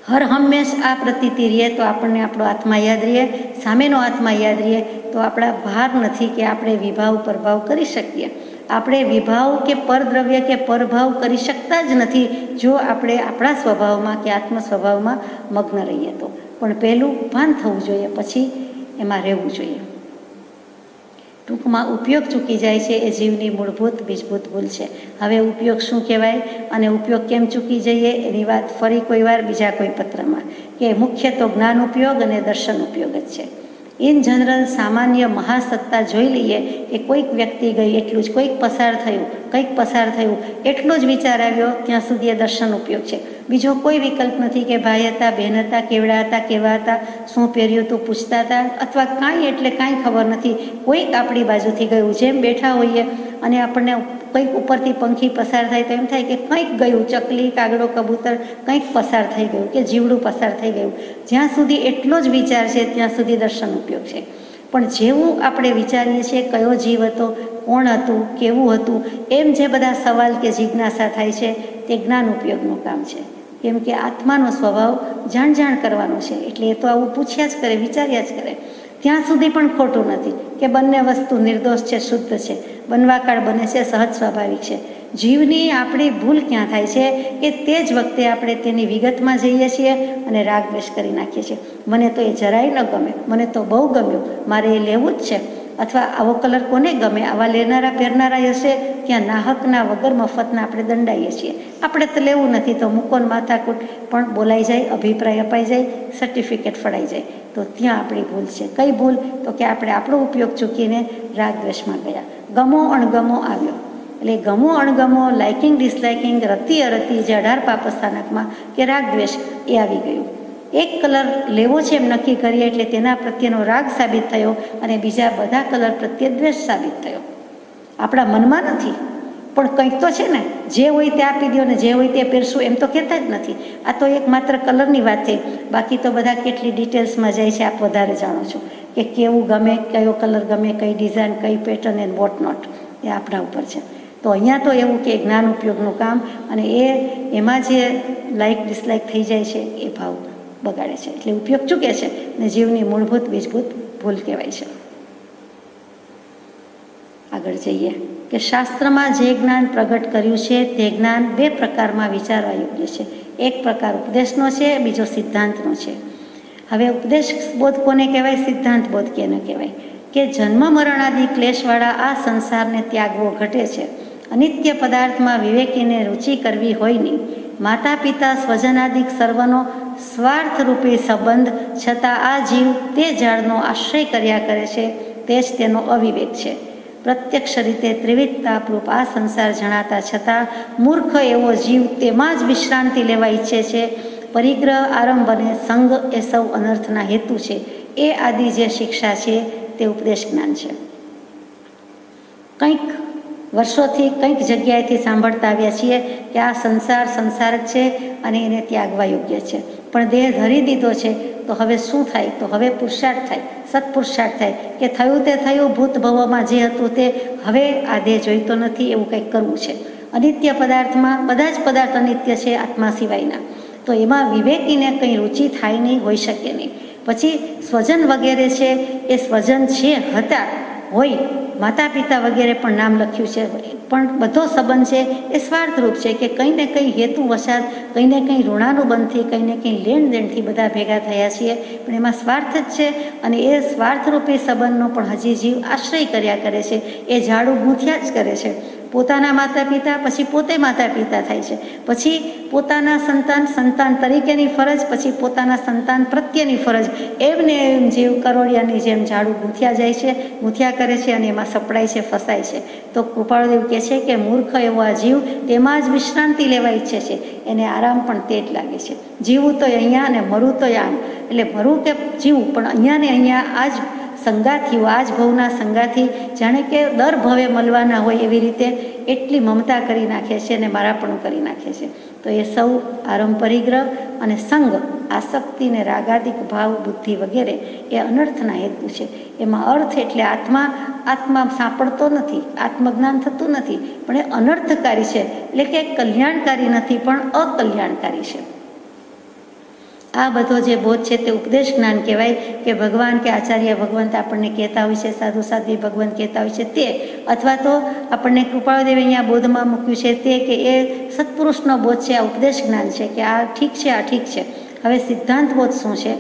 હર હંમેશ આ પ્રતીતિ રહે તો આપણને આપણો આત્મા યાદ રહે, સામેનો આત્મા યાદ રહે તો આપણા ભાર નથી કે આપણે વિભાવ પરભાવ કરી શકીએ. આપણે વિભાવ કે પરદ્રવ્ય કે પરભાવ કરી શકતા જ નથી જો આપણે આપણા સ્વભાવમાં કે આત્મ સ્વભાવમાં મગ્ન રહીએ તો. પણ પહેલું ભાન થવું જોઈએ, પછી એમાં રહેવું જોઈએ. ટૂંકમાં ઉપયોગ ચૂકી જાય છે એ જીવની મૂળભૂત બીજભૂત ભૂલ છે. હવે ઉપયોગ શું કહેવાય અને ઉપયોગ કેમ ચૂકી જઈએ એની વાત ફરી કોઈ વાર બીજા કોઈ પત્રમાં, કે મુખ્ય તો જ્ઞાન ઉપયોગ અને દર્શન ઉપયોગ જ છે. ઇન જનરલ સામાન્ય મહાસત્તા જોઈ લઈએ કે કોઈક વ્યક્તિ ગઈ એટલું જ, કોઈક પસાર થયું, કંઈક પસાર થયું, એટલો જ વિચાર આવ્યો, ત્યાં સુધી એ દર્શન ઉપયોગ છે. બીજો કોઈ વિકલ્પ નથી કે ભાઈ હતા, બહેન હતા, કેવડા હતા, કેવા હતા, શું પહેર્યું હતું પૂછતા હતા, અથવા કાંઈ એટલે કાંઈ ખબર નથી. કોઈક આપણી બાજુથી ગયું. જેમ બેઠા હોઈએ અને આપણને કંઈક ઉપરથી પંખી પસાર થાય તો એમ થાય કે કંઈક ગયું, ચકલી, કાગડો, કબૂતર કંઈક પસાર થઈ ગયું કે જીવડું પસાર થઈ ગયું. જ્યાં સુધી એટલો જ વિચાર છે ત્યાં સુધી દર્શન ઉપયોગ છે. પણ જેવું આપણે વિચારીએ છીએ કયો જીવ હતો, કોણ હતું, કેવું હતું, એમ જે બધા સવાલ કે જિજ્ઞાસા થાય છે તે જ્ઞાન ઉપયોગનું કામ છે. કેમ કે આત્માનો સ્વભાવ જાણ કરવાનો છે, એટલે એ તો આવું પૂછ્યા જ કરે, વિચાર્યા જ કરે. ત્યાં સુધી પણ ખોટું નથી કે બંને વસ્તુ નિર્દોષ છે, શુદ્ધ છે, બનવાકાળ બને છે, સહજ સ્વાભાવિક છે. જીવની આપણી ભૂલ ક્યાં થાય છે કે તે જ વખતે આપણે તેની વિગતમાં જઈએ છીએ અને રાગ દ્વેષ કરી નાખીએ છીએ. મને તો એ જરાય ન ગમે, મને તો બહુ ગમ્યું, મારે એ લેવું જ છે. અથવા આવો કલર કોને ગમે, આવા લેનારા પહેરનારા હશે, ત્યાં નાહકના વગર મફતના આપણે દંડાઈએ છીએ. આપણે તો લેવું નથી તો મૂકોન માથાકૂટ, પણ બોલાઈ જાય, અભિપ્રાય અપાઈ જાય, સર્ટિફિકેટ ફળાઈ જાય. તો ત્યાં આપણી ભૂલ છે. કઈ ભૂલ? તો કે આપણે આપણો ઉપયોગ ચૂકીને રાગ દ્વેષમાં ગયા. ગમો અણગમો આવ્યો, એટલે ગમો અણગમો, લાઇકિંગ ડિસલાઇકિંગ, રતિ અરતિ, જે 18 પાપસ્થાનકમાં કે રાગ દ્વેષ એ આવી ગયું. એક કલર લેવો છે એમ નક્કી કરીએ એટલે તેના પ્રત્યેનો રાગ સાબિત થયો અને બીજા બધા કલર પ્રત્યે દ્વેષ સાબિત થયો. આપણા મનમાં નથી, પણ કંઈક તો છે ને, જે હોય તે આપી દો ને જે હોય તે પહેરશું એમ તો કહેતા જ નથી. આ તો એક માત્ર કલરની વાત થઈ, બાકી તો બધા કેટલી ડિટેલ્સમાં જાય છે આપ વધારે જાણો છો કે કેવું ગમે, કયો કલર ગમે, કઈ ડિઝાઇન, કઈ પેટર્ન એન્ડ વોટ નોટ, એ આપણા ઉપર છે. તો અહીંયા તો એવું કે જ્ઞાન ઉપયોગનું કામ, અને એમાં જે લાઇક ડિસલાઇક થઈ જાય છે એ ભાવ બગાડે છે, એટલે ઉપયોગ ચૂકે છે ને જીવની મૂળભૂત બીજભૂત ભૂલ કહેવાય છે. આગળ જઈએ કે શાસ્ત્રમાં જે જ્ઞાન પ્રગટ કર્યું છે તે જ્ઞાન બે પ્રકારમાં વિચારવા યોગ્ય છે. એક પ્રકાર ઉપદેશનો છે, બીજો સિદ્ધાંતનો છે. હવે ઉપદેશ બોધ કોને કહેવાય, સિદ્ધાંત બોધ કેને કહેવાય? કે જન્મ મરણાદિ ક્લેશવાળા આ સંસારને ત્યાગવો ઘટે છે. અનિત્ય પદાર્થમાં વિવેકીને રુચિ કરવી હોય નહીં. માતા પિતા સ્વજનાદિક સર્વનો સ્વાર્થરૂપી સંબંધ છતાં આ જીવ તે ઝાડનો આશ્રય કર્યા કરે છે, તે જ તેનો અવિવેક છે. પ્રત્યક્ષ રીતે ત્રિવિધતાપરૂપ આ સંસાર જણાતા છતાં મૂર્ખ એવો જીવ તેમાં જ વિશ્રાંતિ લેવા ઈચ્છે છે. પરિગ્રહ, આરંભ અને સંગ એ સૌ અનર્થના હેતુ છે. એ આદિ જે શિક્ષા છે તે ઉપદેશ જ્ઞાન છે. કંઈક વર્ષોથી કંઈક જગ્યાએથી સાંભળતા આવ્યા છીએ કે આ સંસાર સંસારક છે અને એને ત્યાગવા યોગ્ય છે. પણ દેહ ધરી દીધો છે તો હવે શું થાય? તો હવે પુરુષાર્થ થાય, સત્પુરુષાર્થ થાય કે થયું તે થયું, ભૂત ભવમાં જે હતું તે હવે આ દેહ જોઈતો નથી, એવું કંઈક કરવું છે. અનિત્ય પદાર્થમાં બધા જ પદાર્થ અનિત્ય છે આત્મા સિવાયના, તો એમાં વિવેકીને કંઈ રુચિ થાય નહીં, હોઈ શકે નહીં. પછી સ્વજન વગેરે છે એ સ્વજન છે હતા હોય, માતા પિતા વગેરે પણ નામ લખ્યું છે, પણ બધો સંબંધ છે એ સ્વાર્થરૂપ છે કે કંઈ ને કંઈ હેતુ વસાત, કંઈ ને કંઈ ઋણાનુબંધથી, કંઈ ને કંઈ લેણ દેણથી બધા ભેગા થયા છીએ, પણ એમાં સ્વાર્થ જ છે. અને એ સ્વાર્થરૂપી સંબંધનો પણ હજી જીવ આશ્રય કર્યા કરે છે, એ ઝાડુ ગૂંથ્યા જ કરે છે. પોતાના માતા પિતા, પછી પોતે માતા પિતા થાય છે, પછી પોતાના સંતાન તરીકેની ફરજ, પછી પોતાના સંતાન પ્રત્યેની ફરજ, એમને એમ જીવ કરોડિયાની જેમ ઝાડુ ગૂંથ્યા કરે છે અને એમાં સપડાય છે, ફસાય છે. તો કૃપાળુદેવ કહે છે કે મૂર્ખ એવો આ જીવ તેમાં જ વિશ્રાંતિ લેવા ઈચ્છે છે, એને આરામ પણ તે જ લાગે છે. જીવવું તો અહીંયા અને મરવું તો આમ, એટલે મરવું કે જીવવું પણ અહીંયા ને અહીંયા આ જ સંગાથીઓ, આ જ ભવના સંગાથી જાણે કે દર ભવે મળવાના હોય એવી રીતે એટલી મમતા કરી નાખે છે અને મારાપણું કરી નાખે છે. તો એ સૌ આરંભ, પરિગ્રહ અને સંગ, આસક્તિ ને રાગાદિક ભાવ, બુદ્ધિ વગેરે એ અનર્થના હેતુ છે. એમાં અર્થ એટલે આત્મા સાંપડતો નથી, આત્મજ્ઞાન થતું નથી, પણ એ અનર્થકારી છે, એટલે કે કલ્યાણકારી નથી પણ અકલ્યાણકારી છે. આ બધો જે બોધ છે તે ઉપદેશ જ્ઞાન કહેવાય. કે ભગવાન કે આચાર્ય ભગવંત આપણને કહેતા હોય છે, સાધુ સાધ્વી ભગવંત કહેતા હોય છે તે, અથવા તો આપણને કૃપાળુદેવે અહીંયા બોધમાં મૂક્યું છે તે, કે એ સત્પુરુષનો બોધ છે, આ ઉપદેશ જ્ઞાન છે કે આ ઠીક છે, આ ઠીક છે. હવે સિદ્ધાંત બોધ શું છે?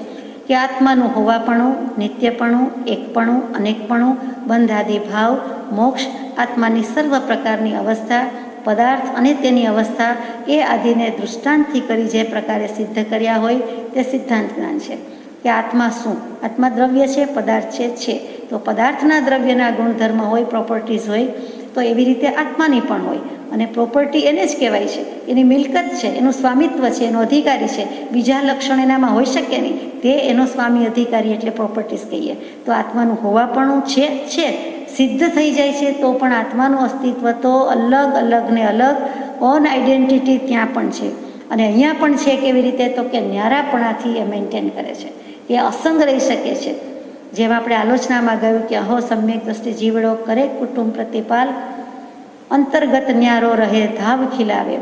કે આત્માનું હોવાપણું, નિત્યપણું, એકપણું, અનેકપણું, બંધાદી ભાવ, મોક્ષ, આત્માની સર્વ પ્રકારની અવસ્થા, પદાર્થ અને તેની અવસ્થા એ આદિને દૃષ્ટાંતથી કરી જે પ્રકારે સિદ્ધ કર્યા હોય તે સિદ્ધાંત જ્ઞાન છે. કે આત્મા શું? આત્મા દ્રવ્ય છે, પદાર્થ છે. તો પદાર્થના દ્રવ્યના ગુણધર્મ હોય, પ્રોપર્ટીઝ હોય, તો એવી રીતે આત્માની પણ હોય. અને પ્રોપર્ટી એને જ કહેવાય છે, એની મિલકત છે, એનું સ્વામિત્વ છે, એનો અધિકારી છે. બીજા લક્ષણ એનામાં હોઈ શકે નહીં, તે એનો સ્વામી અધિકારી એટલે પ્રોપર્ટીઝ કહીએ. તો આત્માનું હોવાપણું છે, સિદ્ધ થઈ જાય છે તો પણ આત્માનું અસ્તિત્વ તો અલગ ને અલગ ઓન આઈડેન્ટિટી ત્યાં પણ છે. અને અહીંયા પણ છે કેવી રીતે? તો કે ન્યારાપણાથી એ મેન્ટેન કરે છે, એ અસંગ રહી શકે છે. જેમ આપણે આલોચનામાં ગયું કે અહો સમ્યક દ્રષ્ટિ જીવડો કરે કુટુંબ પ્રતિપાલ, અંતર્ગત ન્યારો રહે ધાવ ખીલાવે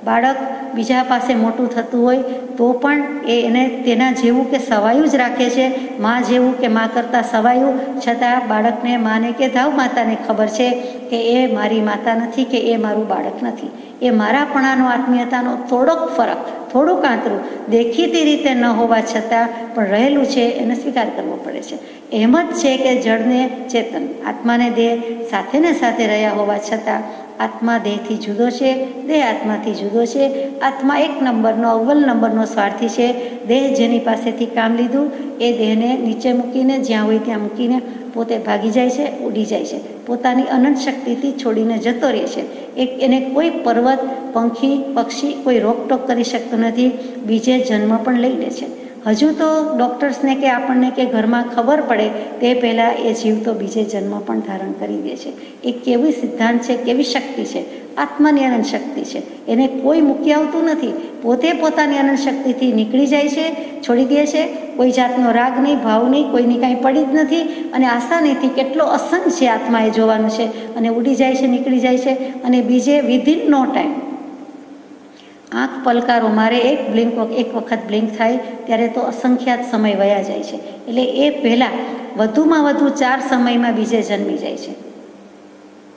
બાળક બીજા પાસે મોટું થતું હોય તો પણ એને તેના જેવું કે સવાયું જ રાખે છે, મા જેવું કે મા કરતાં સવાયું, છતાં બાળકને માને કે ધાવ માતાને ખબર છે કે એ મારી માતા નથી, કે એ મારું બાળક નથી. એ મારાપણાનો, આત્મીયતાનો થોડોક ફરક, થોડુંક આંતરું દેખીતી રીતે ન હોવા છતાં પણ રહેલું છે, એને સ્વીકાર કરવો પડે છે. એમ જ છે કે જળને ચેતન, આત્માને દેહ સાથે ને સાથે રહ્યા હોવા છતાં આત્મા દેહથી જુદો છે, દેહ આત્માથી જુદો છે. આત્મા એક નંબરનો, અવ્વલ નંબરનો સ્વાર્થી છે. દેહ જેની પાસેથી કામ લીધું એ દેહને નીચે મૂકીને, જ્યાં હોય ત્યાં મૂકીને પોતે ભાગી જાય છે, ઉડી જાય છે, પોતાની અનંત શક્તિથી છોડીને જતો રહે છે. એને કોઈ પર્વત, પંખી, પક્ષી કોઈ રોકટોક કરી શકતું નથી, બીજે જન્મ પણ લઈ લે છે. હજુ તો ડૉક્ટર્સને કે આપણને કે ઘરમાં ખબર પડે તે પહેલાં એ જીવ તો બીજે જન્મ પણ ધારણ કરી દે છે. એ કેવી સિદ્ધાંત છે, કેવી શક્તિ છે, આત્માની અનંત શક્તિ છે. એને કોઈ મૂકી આવતું નથી, પોતે પોતાની અનંત શક્તિથી નીકળી જાય છે, છોડી દે છે. કોઈ જાતનો રાગ નહીં, ભાવ નહીં, કોઈની કાંઈ પડી જ નથી. અને આસાનીથી કેટલો અસંગ છે આત્મા એ જોવાનું છે, અને ઉડી જાય છે, નીકળી જાય છે. અને બીજે વિધિન નો ટાઈમ, આંખ પલકારો મારે, એક વખત બ્લિંક થાય ત્યારે તો અસંખ્યાત સમય વયા જાય છે. એટલે એ પહેલાં વધુમાં વધુ 4 સમયમાં બીજે જન્મી જાય છે.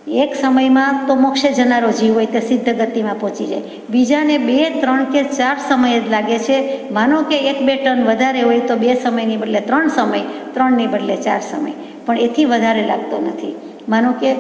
એક સમયમાં તો મોક્ષે જનારો જીવ હોય તે સિદ્ધ ગતિમાં પહોંચી જાય, બીજાને 2, 3 કે 4 સમય જ લાગે છે. માનો કે 1-2 ટન વધારે હોય તો 2 સમયની બદલે 3 સમય, 3ની બદલે 4 સમય, પણ એથી વધારે લાગતો નથી. માનો કે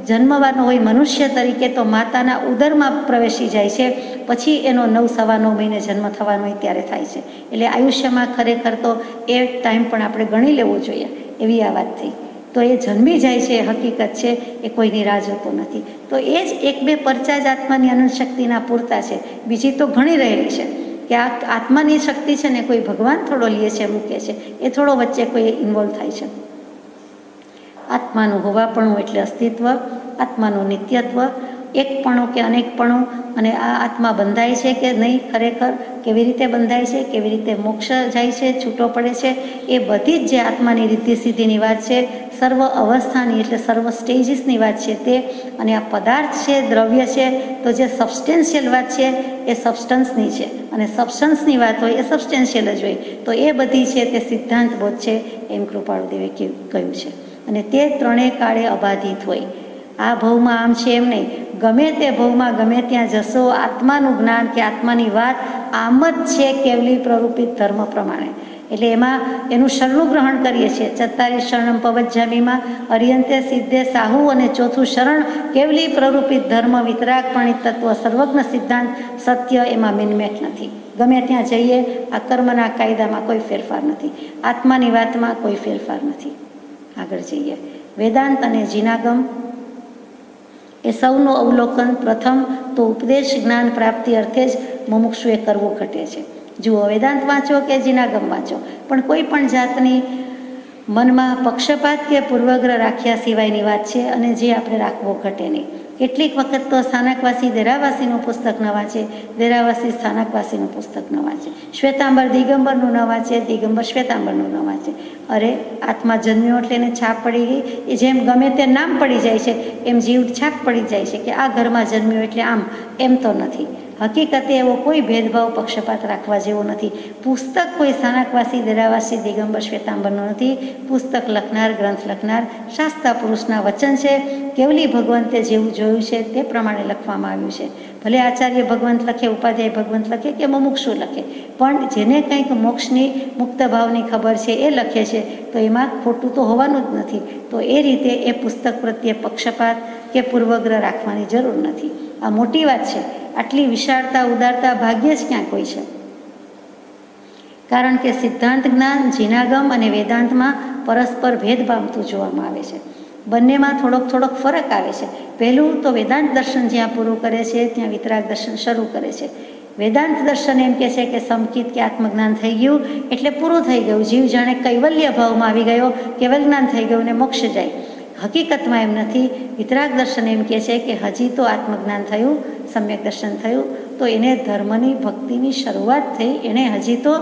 જન્મવાનો હોય મનુષ્ય તરીકે તો માતાના ઉદરમાં પ્રવેશી જાય છે, પછી એનો 9-9.25 મહિને જન્મ થવાનો હોય ત્યારે થાય છે. એટલે આયુષ્યમાં ખરેખર તો એ ટાઈમ પણ આપણે ગણી લેવો જોઈએ, એવી આ વાત થઈ. તો એ જન્મી જાય છે, હકીકત છે, એ કોઈની રાહ જોતો નથી. તો એ જ 1-2 પરચા જ આત્માની અનંત શક્તિના પૂરતા છે. બીજી તો ઘણી રહેલી છે કે આ આત્માની શક્તિ છે ને કોઈ ભગવાન થોડો લે છે, મૂકે છે, એ થોડો વચ્ચે કોઈ ઇન્વોલ્વ થાય છે. આત્માનું હોવાપણું એટલે અસ્તિત્વ, આત્માનું નિત્યત્વ, એકપણું કે અનેકપણું, અને આ આત્મા બંધાય છે કે નહીં, ખરેખર કેવી રીતે બંધાય છે, કેવી રીતે મોક્ષ જાય છે, છૂટો પડે છે, એ બધી જ જે આત્માની રીતિ સિદ્ધિની વાત છે, સર્વ અવસ્થાની એટલે સર્વ સ્ટેજીસની વાત છે તે. અને આ પદાર્થ છે, દ્રવ્ય છે, તો જે સબસ્ટેન્શિયલ વાત છે એ સબસ્ટન્સની છે, અને સબસ્ટન્સની વાત હોય એ સબસ્ટેન્શિયલ જ હોય. તો એ બધી છે તે સિદ્ધાંત બોધ છે, એમ કૃપાળુદેવે કહ્યું છે. અને તે 3 કાળે અબાધિત હોય. આ ભવમાં આમ છે એમ નહીં, ગમે તે ભવમાં ગમે ત્યાં જશો, આત્માનું જ્ઞાન કે આત્માની વાત આમ જ છે કેવલી પ્રરૂપિત ધર્મ પ્રમાણે. એટલે એમાં એનું શરણું ગ્રહણ કરીએ છીએ. 44 શરણમ પવજ્જામીમાં અરિયંતે સિદ્ધે સાહુ, અને 4થું શરણ કેવલી પ્રરૂપિત ધર્મ વિતરાગ પ્રણિત તત્વ સર્વજ્ઞ સિદ્ધાંત સત્ય. એમાં મિનમેટ નથી. ગમે ત્યાં જઈએ, આ કર્મના કાયદામાં કોઈ ફેરફાર નથી, આત્માની વાતમાં કોઈ ફેરફાર નથી. આગળ જઈએ. વેદાંત અને જીનાગમ એ સૌનું અવલોકન પ્રથમ તો ઉપદેશ જ્ઞાન પ્રાપ્તિ અર્થે જ મુમુક્ષુએ કરવું ઘટે છે. જુઓ, વેદાંત વાંચો કે જીનાગમ વાંચો, પણ કોઈ પણ જાતની મનમાં પક્ષપાત કે પૂર્વગ્રહ રાખ્યા સિવાયની વાત છે, અને જે આપણે રાખવો ઘટે નહીં. કેટલીક વખત તો સ્થાનકવાસી દેરાવાસીનું પુસ્તક ન વાંચે, દેરાવાસી સ્થાનકવાસીનું પુસ્તક ન વાંચે, શ્વેતાંબર દિગંબરનું ન વાંચે, દિગંબર શ્વેતાંબરનું ન વાંચે. અરે, આત્મા જન્મ્યો એટલે એને છાપ પડી ગઈ. એ જેમ ગમે તે નામ પડી જાય છે એમ જીવ છાપ પડી જાય છે કે આ ઘરમાં જન્મ્યો એટલે આમ, એમ તો નથી. હકીકતે એવો કોઈ ભેદભાવ પક્ષપાત રાખવા જેવો નથી. પુસ્તક કોઈ સ્થાનકવાસી દેરાવાસી દિગંબર શ્વેતાંબરનું નથી. પુસ્તક લખનાર, ગ્રંથ લખનાર શાસ્તા પુરુષના વચન છે. કેવલી ભગવંતે જેવું જોયું છે તે પ્રમાણે લખવામાં આવ્યું છે. ભલે આચાર્ય ભગવંત લખે, ઉપાધ્યાય ભગવંત લખે કે મુમુક્ષુ લખે, પણ જેને કંઈક મોક્ષની મુક્ત ભાવની ખબર છે એ લખે છે, તો એમાં ખોટું તો હોવાનું જ નથી. તો એ રીતે એ પુસ્તક પ્રત્યે પક્ષપાત કે પૂર્વગ્રહ રાખવાની જરૂર નથી. આ મોટી વાત છે. આટલી વિશાળતા, ઉદારતા ભાગ્યે જ ક્યાંક હોય છે. કારણ કે સિદ્ધાંત જ્ઞાન જીનાગમ અને વેદાંતમાં પરસ્પર ભેદ પામતું જોવામાં આવે છે. બંનેમાં થોડોક ફરક આવે છે. પહેલું તો વેદાંત દર્શન જ્યાં પૂરું કરે છે ત્યાં વિતરાગ દર્શન શરૂ કરે છે. વેદાંત દર્શન એમ કહે છે કે સમકિત કે આત્મજ્ઞાન થઈ ગયું એટલે પૂરું થઈ ગયું, જીવ જાણે કૈવલ્ય ભાવમાં આવી ગયો, કેવલ જ્ઞાન થઈ ગયું ને મોક્ષ જાય. હકીકતમાં એમ નથી. વિતરાગ દર્શન એમ કહે છે કે હજી તો આત્મજ્ઞાન થયું, સમ્યક દર્શન થયું, તો એને ધર્મની ભક્તિની શરૂઆત થઈ, એણે હજી તો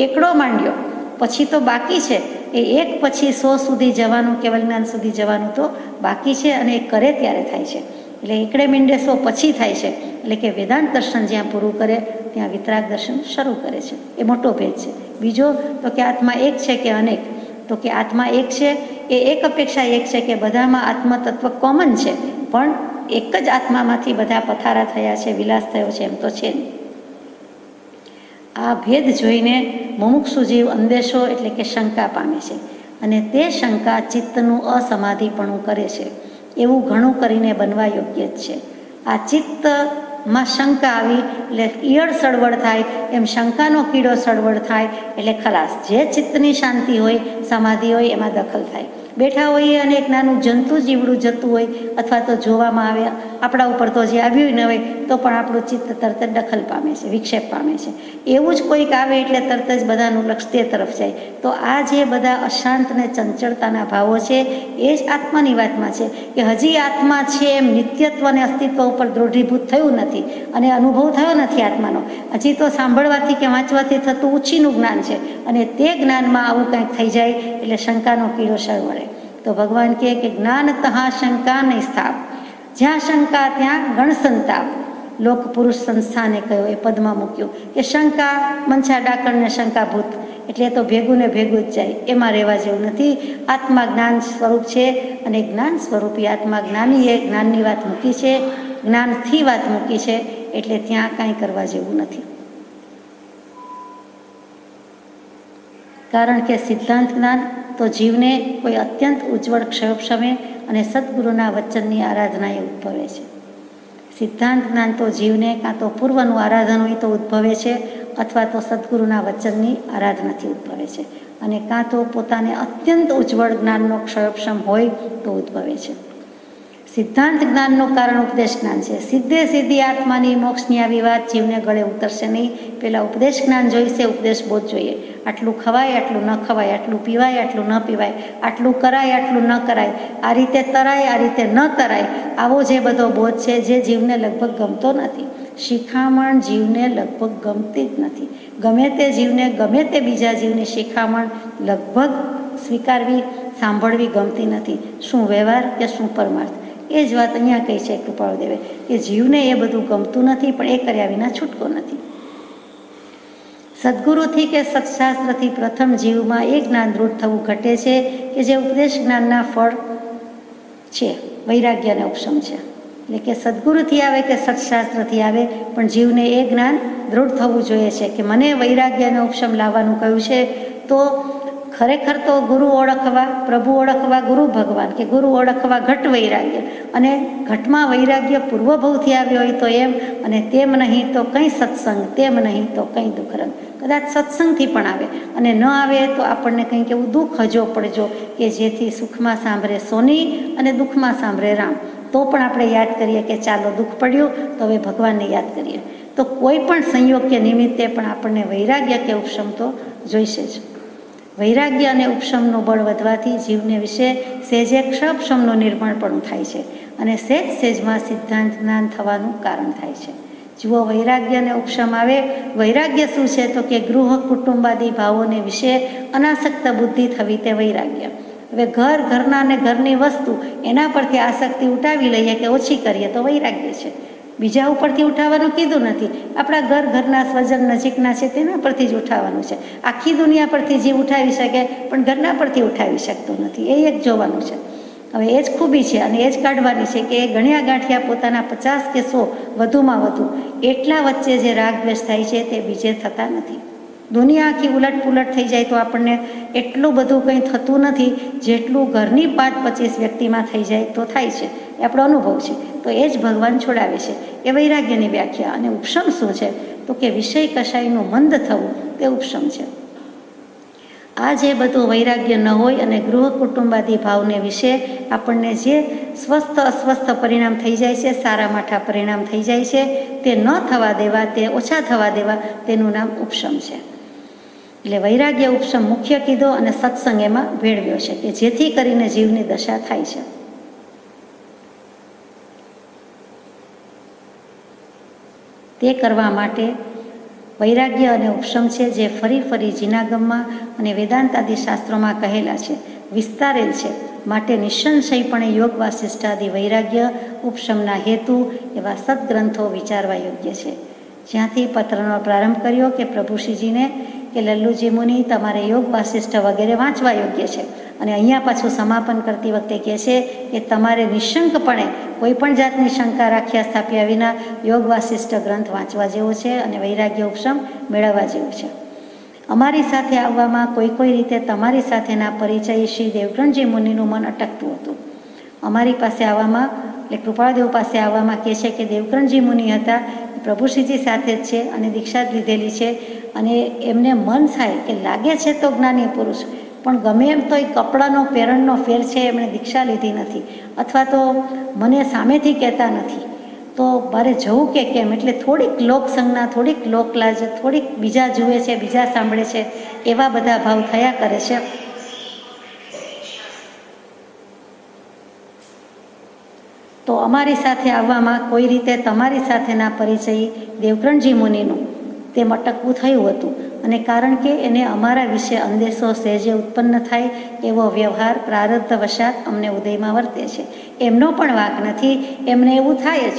એકડો માંડ્યો, પછી તો બાકી છે. એ 1 પછી 100 સુધી જવાનું, કેવલ જ્ઞાન સુધી જવાનું તો બાકી છે, અને એ કરે ત્યારે થાય છે. એટલે એકડે મીંડે 100 પછી થાય છે. એટલે કે વેદાંત દર્શન જ્યાં પૂરું કરે ત્યાં વિતરાગ દર્શન શરૂ કરે છે. એ મોટો ભેદ છે. બીજો તો કે આત્મા એક છે કે અનેક, તો કે આત્મા એક છે એ એક અપેક્ષા એક છે કે બધામાં આત્મતત્વ કોમન છે, પણ એક જ આત્મામાંથી બધા પથારા થયા છે, વિલાસ થયો છે એમ તો છે નહીં. આ ભેદ જોઈને મુમુક્ષુ જીવ અંદેશો એટલે કે શંકા પામે છે, અને તે શંકા ચિત્તનું અસમાધિપણું કરે છે. એવું ઘણું કરીને બનવા યોગ્ય જ છે. આ ચિત્તમાં શંકા આવી એટલે ઈયળ સળવળ થાય, એમ શંકાનો કીડો સળવળ થાય એટલે ખલાસ. જે ચિત્તની શાંતિ હોય, સમાધિ હોય, એમાં દખલ થાય. બેઠા હોઈએ અને એક નાનું જંતુ જીવડું જતું હોય અથવા તો જોવામાં આવે, આપણા ઉપર તો જે આવ્યું ન હોય તો પણ આપણું ચિત્ત તરત જ દખલ પામે છે, વિક્ષેપ પામે છે. એવું જ કોઈક આવે એટલે તરત જ બધાનું લક્ષ તે તરફ જાય. તો આ જે બધા અશાંત ને ચંચળતાના ભાવો છે એ જ આત્માની વાતમાં છે કે હજી આત્મા છે એમ નિત્યત્વ અને અસ્તિત્વ ઉપર દૃઢીભૂત થયું નથી, અને અનુભવ થયો નથી આત્માનો. હજી તો સાંભળવાથી કે વાંચવાથી થતું ઊંચીનું જ્ઞાન છે, અને તે જ્ઞાનમાં આવું કંઈક થઈ જાય એટલે શંકાનો કીડો સળવળે. તો ભગવાન કહે કે જ્ઞાન તહા શંકા નહીં સ્થાપ, જ્યાં શંકા ત્યાં ગણ સંતાપ. લોક પુરુષ સંસ્થાને કહ્યું, એ પદમાં મૂક્યું કે શંકા મનછા ડાકણને શંકાભૂત, એટલે તો ભેગું ને ભેગું જ જાય, એમાં રહેવા જેવું નથી. આત્મા જ્ઞાન સ્વરૂપ છે અને જ્ઞાન સ્વરૂપી આત્મા જ્ઞાનીએ જ્ઞાનની વાત મૂકી છે, જ્ઞાનથી વાત મૂકી છે, એટલે ત્યાં કાંઈ કરવા જેવું નથી. કારણ કે સિદ્ધાંત જ્ઞાન તો જીવને કોઈ અત્યંત ઉજ્જવળ ક્ષયોક્ષમે અને સદગુરુના વચનની આરાધનાએ ઉદ્ભવે છે. સિદ્ધાંત જ્ઞાન તો જીવને કાં તો પૂર્વનું આરાધન હોય તો ઉદ્ભવે છે, અથવા તો સદગુરુના વચનની આરાધનાથી ઉદ્ભવે છે, અને કાં તો પોતાને અત્યંત ઉજ્જવળ જ્ઞાનનો ક્ષયોક્ષમ હોય તો ઉદ્ભવે છે. સિદ્ધાંત જ્ઞાનનું કારણ ઉપદેશ જ્ઞાન છે. સીધે સીધી આત્માની મોક્ષની આવી વાત જીવને ગળે ઉતરશે નહીં. પહેલાં ઉપદેશ જ્ઞાન જોઈશે, ઉપદેશ બોધ જોઈએ. આટલું ખવાય, આટલું ન ખવાય, આટલું પીવાય, આટલું ન પીવાય, આટલું કરાય, આટલું ન કરાય, આ રીતે તરાય, આ રીતે ન તરાય, આવો જે બધો બોધ છે જે જીવને લગભગ ગમતો નથી. શિખામણ જીવને લગભગ ગમતી જ નથી. ગમે તે જીવને ગમે તે બીજા જીવની શિખામણ લગભગ સ્વીકારવી, સાંભળવી ગમતી નથી. શું વ્યવહાર કે શું પરમાર્થ. એ જ વાત અહીંયા કહી છે કૃપાળુદેવે કે જીવને એ બધું ગમતું નથી, પણ એ કર્યા વિના છૂટકો નથી. સદગુરુથી કે સત્શાસ્ત્રથી પ્રથમ જીવમાં એ જ્ઞાન દૃઢ થવું ઘટે છે કે જે ઉપદેશ જ્ઞાનના ફળ છે, વૈરાગ્ય અને ઉપશમ છે. એટલે કે સદગુરુથી આવે કે સત્શાસ્ત્રથી આવે, પણ જીવને એ જ્ઞાન દૃઢ થવું જોઈએ છે કે મને વૈરાગ્ય અને ઉપશમ લાવવાનું કહ્યું છે. તો ખરેખર તો ગુરુ ઓળખવા, પ્રભુ ઓળખવા ગુરુ ભગવાન, કે ગુરુ ઓળખવા ઘટ વૈરાગ્ય, અને ઘટમાં વૈરાગ્ય પૂર્વભવથી આવ્યો હોય તો એમ, અને તેમ નહીં તો કંઈ સત્સંગ, તેમ નહીં તો કંઈ દુઃખરંગ. કદાચ સત્સંગથી પણ આવે, અને ન આવે તો આપણને કંઈક એવું દુઃખ હજો પડજો કે જેથી સુખમાં સાંભળે સોની અને દુઃખમાં સાંભળે રામ. તો પણ આપણે યાદ કરીએ કે ચાલો દુઃખ પડ્યું તો હવે ભગવાનને યાદ કરીએ. તો કોઈ પણ સંયોગ કે નિમિત્તે પણ આપણને વૈરાગ્ય કે ઉપશમ તો જોઈશે જ. વૈરાગ્ય અને ઉપશમનું બળ વધવાથી જીવને વિશે સહેજે ક્ષપશમનું નિર્માણ પણ થાય છે, અને સહેજ સહેજમાં સિદ્ધાંત જ્ઞાન થવાનું કારણ થાય છે. જુઓ, વૈરાગ્ય અને ઉપશમ આવે. વૈરાગ્ય શું છે તો કે ગૃહ કુટુંબાદી ભાવોને વિશે અનાસક્ત બુદ્ધિ થવી તે વૈરાગ્ય. હવે ઘરના અને ઘરની વસ્તુ એના પરથી આસક્તિ ઉઠાવી લઈએ કે ઓછી કરીએ તો વૈરાગ્ય છે. બીજા ઉપરથી ઉઠાવવાનું કીધું નથી. આપણા ઘરના સ્વજન નજીકના છે તેના પરથી જ ઉઠાવવાનું છે. આખી દુનિયા પરથી જીવ ઉઠાવી શકે, પણ ઘરના પરથી ઉઠાવી શકતો નથી. એ એક જોવાનું છે. હવે એ જ ખૂબી છે અને એ જ કાઢવાની છે કે એ ગણ્યા ગાંઠિયા પોતાના 50 કે 100 વધુમાં વધુ એટલા વચ્ચે જે રાગ દ્વેષ થાય છે તે બીજે થતા નથી. દુનિયા આખી ઉલટ પુલટ થઈ જાય તો આપણને એટલું બધું કંઈ થતું નથી જેટલું ઘરની 5-25 વ્યક્તિમાં થઈ જાય તો થાય છે. એ આપણો અનુભવ છે. તો એ જ ભગવાન છોડાવે છે. એ વૈરાગ્યની વ્યાખ્યા. અને ઉપશમ શું છે તો કે વિષય કશાયનું મંદ થવું તે ઉપશમ છે. આ જે બધું વૈરાગ્ય ન હોય અને ગૃહ કુટુંબાદી ભાવને વિશે આપણને જે સ્વસ્થ અસ્વસ્થ પરિણામ થઈ જાય છે, સારા માઠા પરિણામ થઈ જાય છે, તે ન થવા દેવા, તે ઓછા થવા દેવા, તેનું નામ ઉપશમ છે. એટલે વૈરાગ્ય ઉપશમ મુખ્ય કીધો અને સત્સંગ એમાં ભેળવ્યો છે કે જેથી કરીને જીવની દશા થાય છે. તે કરવા માટે વૈરાગ્ય અને ઉપશમ છે જે ફરી ફરી જીનાગમમાં અને વેદાંત આદિ શાસ્ત્રોમાં કહેલા છે, વિસ્તારેલ છે. માટે નિસંશયપણે યોગ વાસિષ્ઠાદિ વૈરાગ્ય ઉપશમના હેતુ એવા સદગ્રંથો વિચારવા યોગ્ય છે. જ્યાંથી પત્રનો પ્રારંભ કર્યો કે પ્રભુશ્રીજીને કે લલ્લુજી મુનિ તમારે યોગ વાસિષ્ઠ વગેરે વાંચવા યોગ્ય છે, અને અહીંયા પાછું સમાપન કરતી વખતે કહે છે કે તમારે નિશંકપણે કોઈ પણ જાતની શંકા રાખ્યા સ્થાપ્યા વિના યોગ વાસિષ્ઠ ગ્રંથ વાંચવા જેવો છે અને વૈરાગ્ય ઉપશમ મેળવવા જેવું છે. અમારી સાથે આવવામાં કોઈ રીતે તમારી સાથેના પરિચય શ્રી દેવગ્રંથજી મુનિનું મન અટકતું હતું. અમારી પાસે આવવામાં એટલે કૃપાળદેવ પાસે આવવામાં કહે છે કે દેવગ્રંથજી મુનિ હતા, પ્રભુશ્રીજી સાથે જ છે અને દીક્ષા જ લીધેલી છે, અને એમને મન થાય કે લાગે છે તો જ્ઞાની પુરુષ, પણ ગમે એમ તો એ કપડાનો પેરણનો ફેર છે, એમણે દીક્ષા લીધી નથી, અથવા તો મને સામેથી કહેતા નથી, તો મારે જવું કે કેમ. એટલે થોડીક લોકસંજ્ઞા, થોડીક લોકલાજ, થોડીક બીજા જુએ છે, બીજા સાંભળે છે, એવા બધા ભાવ થયા કરે છે. તો અમારી સાથે આવવામાં કોઈ રીતે તમારી સાથેના પરિચય દેવગ્રંથજી મુનિનું તેમ અટકવું થયું હતું, અને કારણ કે એને અમારા વિશે અંદેશો સહેજે ઉત્પન્ન થાય એવો વ્યવહાર પ્રારબ્ધ વશાત અમને ઉદયમાં વર્તે છે. એમનો પણ વાંક નથી, એમને એવું થાય જ.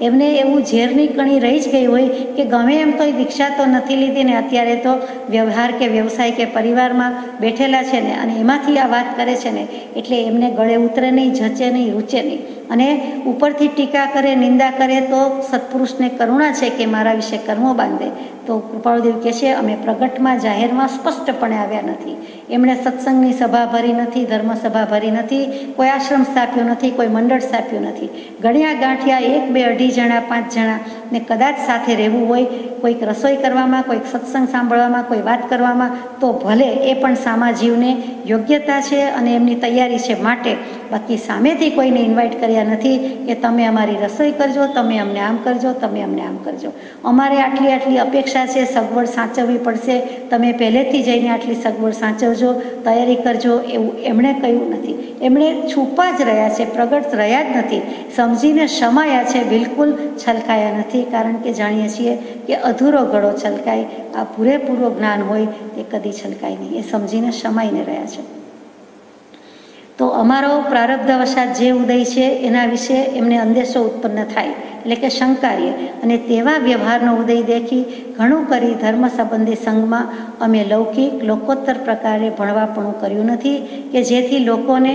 એમને એવું ઝેરની કણી રહી જ ગઈ હોય કે ગમે એમ તો દીક્ષા તો નથી લીધી ને અત્યારે તો વ્યવહાર કે વ્યવસાય કે પરિવારમાં બેઠેલા છે ને અને એમાંથી આ વાત કરે છે ને એટલે એમને ગળે ઉતરે નહીં, જચે નહીં, રૂચે નહીં. અને ઉપરથી ટીકા કરે, નિંદા કરે તો સત્પુરુષને કરુણા છે કે મારા વિશે કર્મો બાંધે. તો કૃપાળુદેવ કહે છે અમે પ્રગટમાં જાહેરમાં સ્પષ્ટપણે આવ્યા નથી. એમણે સત્સંગની સભા ભરી નથી, ધર્મસભા ભરી નથી, કોઈ આશ્રમ સ્થાપ્યો નથી, કોઈ મંડળ સ્થાપ્યું નથી. ગણ્યા ગાંઠિયા 1, 2, 2.5 જણા 5 જણા ને કદાચ સાથે રહેવું હોય, કોઈક રસોઈ કરવામાં, કોઈક સત્સંગ સાંભળવામાં, કોઈ વાત કરવામાં, તો ભલે એ પણ સામાજીવને યોગ્યતા છે અને એમની તૈયારી છે માટે. બાકી સામેથી કોઈને ઇન્વાઇટ કર્યા નથી કે તમે અમારી રસોઈ કરજો, તમે અમને આમ કરજો, તમે અમને આમ કરજો. અમારે આટલી આટલી અપેક્ષા છે, સગવડ સાચવવી પડશે, તમે પહેલેથી જઈને આટલી સગવડ સાચવજો, તૈયારી કરજો, એવું એમણે કહ્યું નથી. એમણે છૂપા જ રહ્યા છે, પ્રગટ રહ્યા જ નથી, સમજીને સમાયા છે, બિલકુલ છલકાયા નથી. કારણ કે જાણીએ છીએ કે અધૂરો ઘડો છલકાય, આ પૂરેપૂરું જ્ઞાન હોય તે કદી છલકાય નહીં. એ સમજીને સમાઈને રહ્યા છે. તો અમારો પ્રારબ્ધવશાત જે ઉદય છે એના વિશે એમને અંદેશો ઉત્પન્ન થાય, એટલે કે શંકારીએ, અને તેવા વ્યવહારનો ઉદય દેખી ઘણું કરી ધર્મ સંબંધી સંઘમાં અમે લૌકિક લોકોત્તર પ્રકારે ભણવાપણું કર્યું નથી કે જેથી લોકોને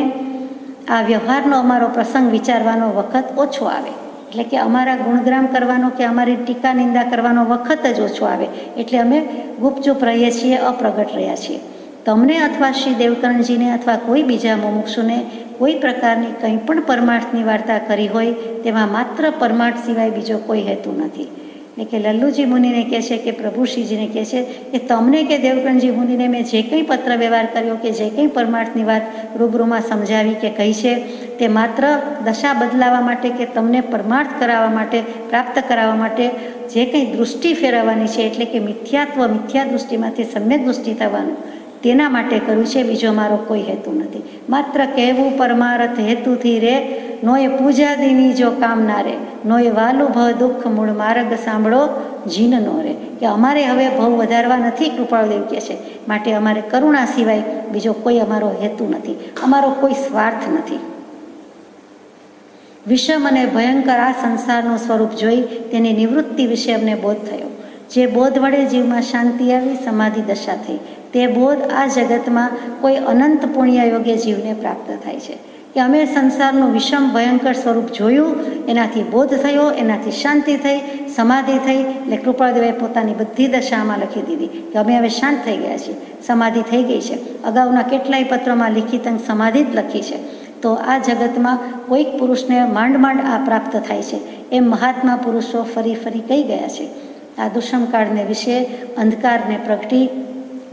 આ વ્યવહારનો અમારો પ્રસંગ વિચારવાનો વખત ઓછો આવે. એટલે કે અમારા ગુણગ્રામ કરવાનો કે અમારી ટીકા નિંદા કરવાનો વખત જ ઓછો આવે. એટલે અમે ગુપચુપ રહીએ છીએ, અપ્રગટ રહ્યા છીએ. તમને અથવા શ્રી દેવકરણજીને અથવા કોઈ બીજા મુમુક્ષુને કોઈ પ્રકારની કંઈ પણ પરમાર્થની વાર્તા કરી હોય તેમાં માત્ર પરમાર્થ સિવાય બીજો કોઈ હેતુ નથી. એટલે કે લલ્લુજી મુનિને કહે છે કે પ્રભુશ્રીજીને કહે છે કે તમને કે દેવકરણજી મુનિને મેં જે કંઈ પત્ર વ્યવહાર કર્યો કે જે કંઈ પરમાર્થની વાત રૂબરૂમાં સમજાવી કે કહી છે તે માત્ર દશા બદલાવા માટે કે તમને પરમાર્થ કરાવવા માટે, પ્રાપ્ત કરાવવા માટે જે કંઈ દૃષ્ટિ ફેરવવાની છે, એટલે કે મિથ્યા દૃષ્ટિમાંથી સમ્યક દૃષ્ટિ થવાનું, તેના માટે કર્યું છે. બીજો મારો કોઈ હેતુ નથી. માત્ર કહેવું પરમાર્થ હેતુથી રે, નોએ પૂજાદીની જો કામ ના રે, નોએ વાલું ભવ દુઃખ મૂળ માર્ગ સાંભળો જીન નો રે. કે અમારે હવે ભવ વધારવા નથી, કૃપાળુદેવ કહે છે, માટે અમારે કરુણા સિવાય બીજો કોઈ અમારો હેતુ નથી, અમારો કોઈ સ્વાર્થ નથી. વિષમ અને ભયંકર આ સંસારનું સ્વરૂપ જોઈ તેની નિવૃત્તિ વિશે અમને બોધ થયો. જે બોધ વડે જીવમાં શાંતિ આવી, સમાધિ દશા થઈ, તે બોધ આ જગતમાં કોઈ અનંત પુણ્ય યોગ્ય જીવને પ્રાપ્ત થાય છે. કે અમે સંસારનું વિષમ ભયંકર સ્વરૂપ જોયું, એનાથી બોધ થયો, એનાથી શાંતિ થઈ, સમાધિ થઈ. એટલે કૃપાળદેવે પોતાની બધી દશામાં લખી દીધી કે અમે હવે શાંત થઈ ગયા છીએ, સમાધિ થઈ ગઈ છે. અગાઉના કેટલાય પત્રોમાં લિખિત સમાધિ જ લખી છે. તો આ જગતમાં કોઈક પુરુષને માંડ આ પ્રાપ્ત થાય છે, એમ મહાત્મા પુરુષો ફરી કહી ગયા છે. આ દુષ્મકાળને વિશે અંધકારને પ્રગટી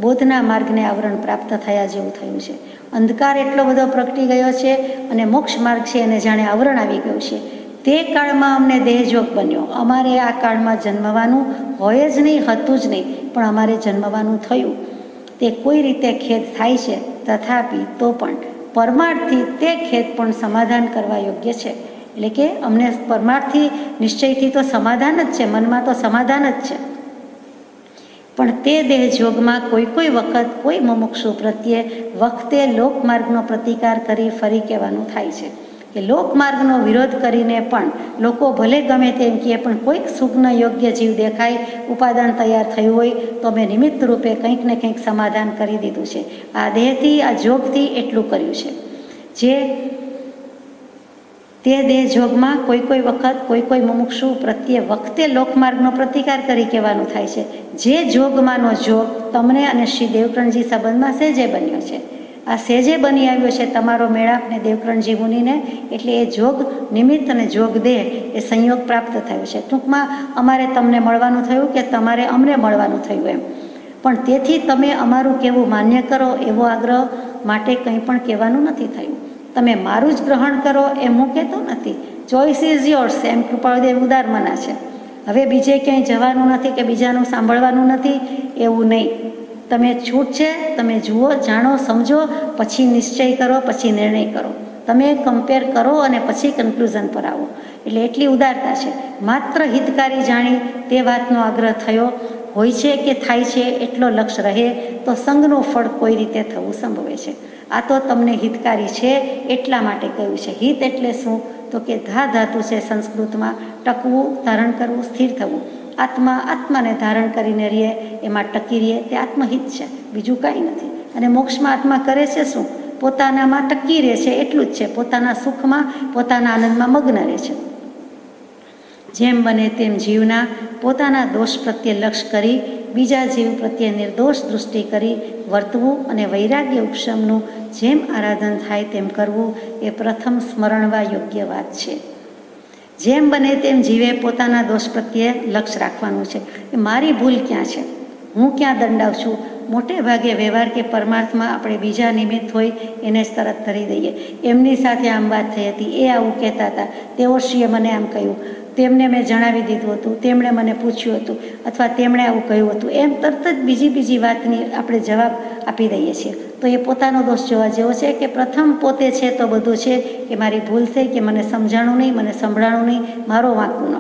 બોધના માર્ગને આવરણ પ્રાપ્ત થયા જેવું થયું છે. અંધકાર એટલો બધો પ્રગટી ગયો છે અને મોક્ષ માર્ગ છે એને જાણે આવરણ આવી ગયું છે. તે કાળમાં અમને દેહજોગ બન્યો. અમારે આ કાળમાં જન્મવાનું હોય જ નહીં, હતું જ નહીં, પણ અમારે જન્મવાનું થયું. તે કોઈ રીતે ખેદ થાય છે, તથાપિ તો પણ પરમાર્થથી તે ખેદ પણ સમાધાન કરવા યોગ્ય છે. એટલે કે અમને પરમાર્થથી નિશ્ચયથી તો સમાધાન જ છે, મનમાં તો સમાધાન જ છે. પણ તે દેહજોગમાં કોઈ વખત કોઈ મુમુક્ષુ પ્રત્યે વખતે લોકમાર્ગનો પ્રતિકાર કરી ફરી કહેવાનું થાય છે કે લોકમાર્ગનો વિરોધ કરીને પણ લોકો ભલે ગમે તેમ કહે, પણ કોઈક સુગ્ન યોગ્ય જીવ દેખાય, ઉપાદાન તૈયાર થયું હોય તો મેં નિમિત્ત રૂપે કંઈક ને કંઈક સમાધાન કરી દીધું છે. આ દેહથી, આ જોગથી એટલું કર્યું છે. જે તે દેહ જોગમાં કોઈ વખત કોઈ મુમુક્ષુ પ્રત્યે વખતે લોકમાર્ગનો પ્રતિકાર કરી કહેવાનું થાય છે. જે જોગમાંનો જોગ તમને અને શ્રી દેવકરણજી સંબંધમાં સહેજે બન્યો છે. આ સહેજે બની આવ્યો છે તમારો મેળાપ ને દેવકરણજી મુનિને, એટલે એ જોગ નિમિત્ત અને જોગ દેહ એ સંયોગ પ્રાપ્ત થયો છે. ટૂંકમાં અમારે તમને મળવાનું થયું કે તમારે અમને મળવાનું થયું એમ. પણ તેથી તમે અમારું કહેવું માન્ય કરો એવો આગ્રહ માટે કંઈ પણ કહેવાનું નથી થયું. તમે મારું જ ગ્રહણ કરો એમ હું કહેતો નથી. ચોઇસ ઇઝ યોર્સ, એમ કૃપાળુદેવ ઉદાર મના છે. હવે બીજે ક્યાંય જવાનું નથી કે બીજાનું સાંભળવાનું નથી, એવું નહીં. તમે છૂટ છે, તમે જુઓ, જાણો, સમજો, પછી નિશ્ચય કરો, પછી નિર્ણય કરો. તમે કમ્પેર કરો અને પછી કન્ક્લુઝન પર આવો. એટલે એટલી ઉદારતા છે. માત્ર હિતકારી જાણી તે વાતનો આગ્રહ થયો હોય છે કે થાય છે એટલો લક્ષ્ય રહે તો સંગનું ફળ કોઈ રીતે થવું સંભવે છે. આ તો તમને હિતકારી છે એટલા માટે કહ્યું છે. હિત એટલે શું? તો કે ધા ધાતુ છે સંસ્કૃતમાં ટકવું, ધારણ કરવું, સ્થિર થવું. આત્મા આત્માને ધારણ કરીને રહે, એમાં ટકી રહે, તે આત્મહિત છે, બીજું કાંઈ નથી. અને મોક્ષમાં આત્મા કરે છે શું? પોતાનામાં ટકી રહે છે, એટલું જ છે. પોતાના સુખમાં, પોતાના આનંદમાં મગ્ન રહે છે. જેમ બને તેમ જીવના પોતાના દોષ પ્રત્યે લક્ષ્ય કરી બીજા જીવ પ્રત્યે નિર્દોષ દૃષ્ટિ કરી વર્તવું અને વૈરાગ્ય ઉપશમનું જેમ આરાધન થાય તેમ કરવું એ પ્રથમ સ્મરણવા યોગ્ય વાત છે. જેમ બને તેમ જીવે પોતાના દોષ પ્રત્યે લક્ષ્ય રાખવાનું છે. એ મારી ભૂલ ક્યાં છે, હું ક્યાં દંડાવ છું. મોટે ભાગે વ્યવહાર કે પરમાર્થમાં આપણે બીજા નિમિત્ત હોય એને જ તરત ધરી દઈએ. એમની સાથે આમ વાત થઈ હતી, એ આવું કહેતા હતા, તેઓશ્રીએ મને આમ કહ્યું, તેમને મેં જણાવી દીધું હતું, તેમણે મને પૂછ્યું હતું, અથવા તેમણે આવું કહ્યું હતું, એમ તરત જ બીજી વાતની આપણે જવાબ આપી દઈએ છીએ. તો એ પોતાનો દોષ જોવા જેવો છે કે પ્રથમ પોતે છે તો બધું છે, કે મારી ભૂલ થઈ, કે મને સમજાણું નહીં, મને સંભળાણું નહીં, મારો વાંકું ન.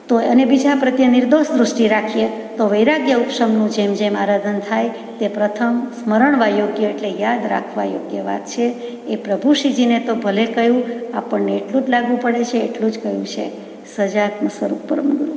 તો અને બીજા પ્રત્યે નિર્દોષ દૃષ્ટિ રાખીએ તો વૈરાગ્ય ઉપશમનું જેમ જેમ આરાધન થાય તે પ્રથમ સ્મરણવા યોગ્ય, એટલે યાદ રાખવા યોગ્ય વાત છે. એ પ્રભુશ્રીજીને તો ભલે કહ્યું, આપણને એટલું જ લાગુ પડે છે, એટલું જ કહ્યું છે. સજાત્મ સ્વરૂપ પરમ ગુરુ.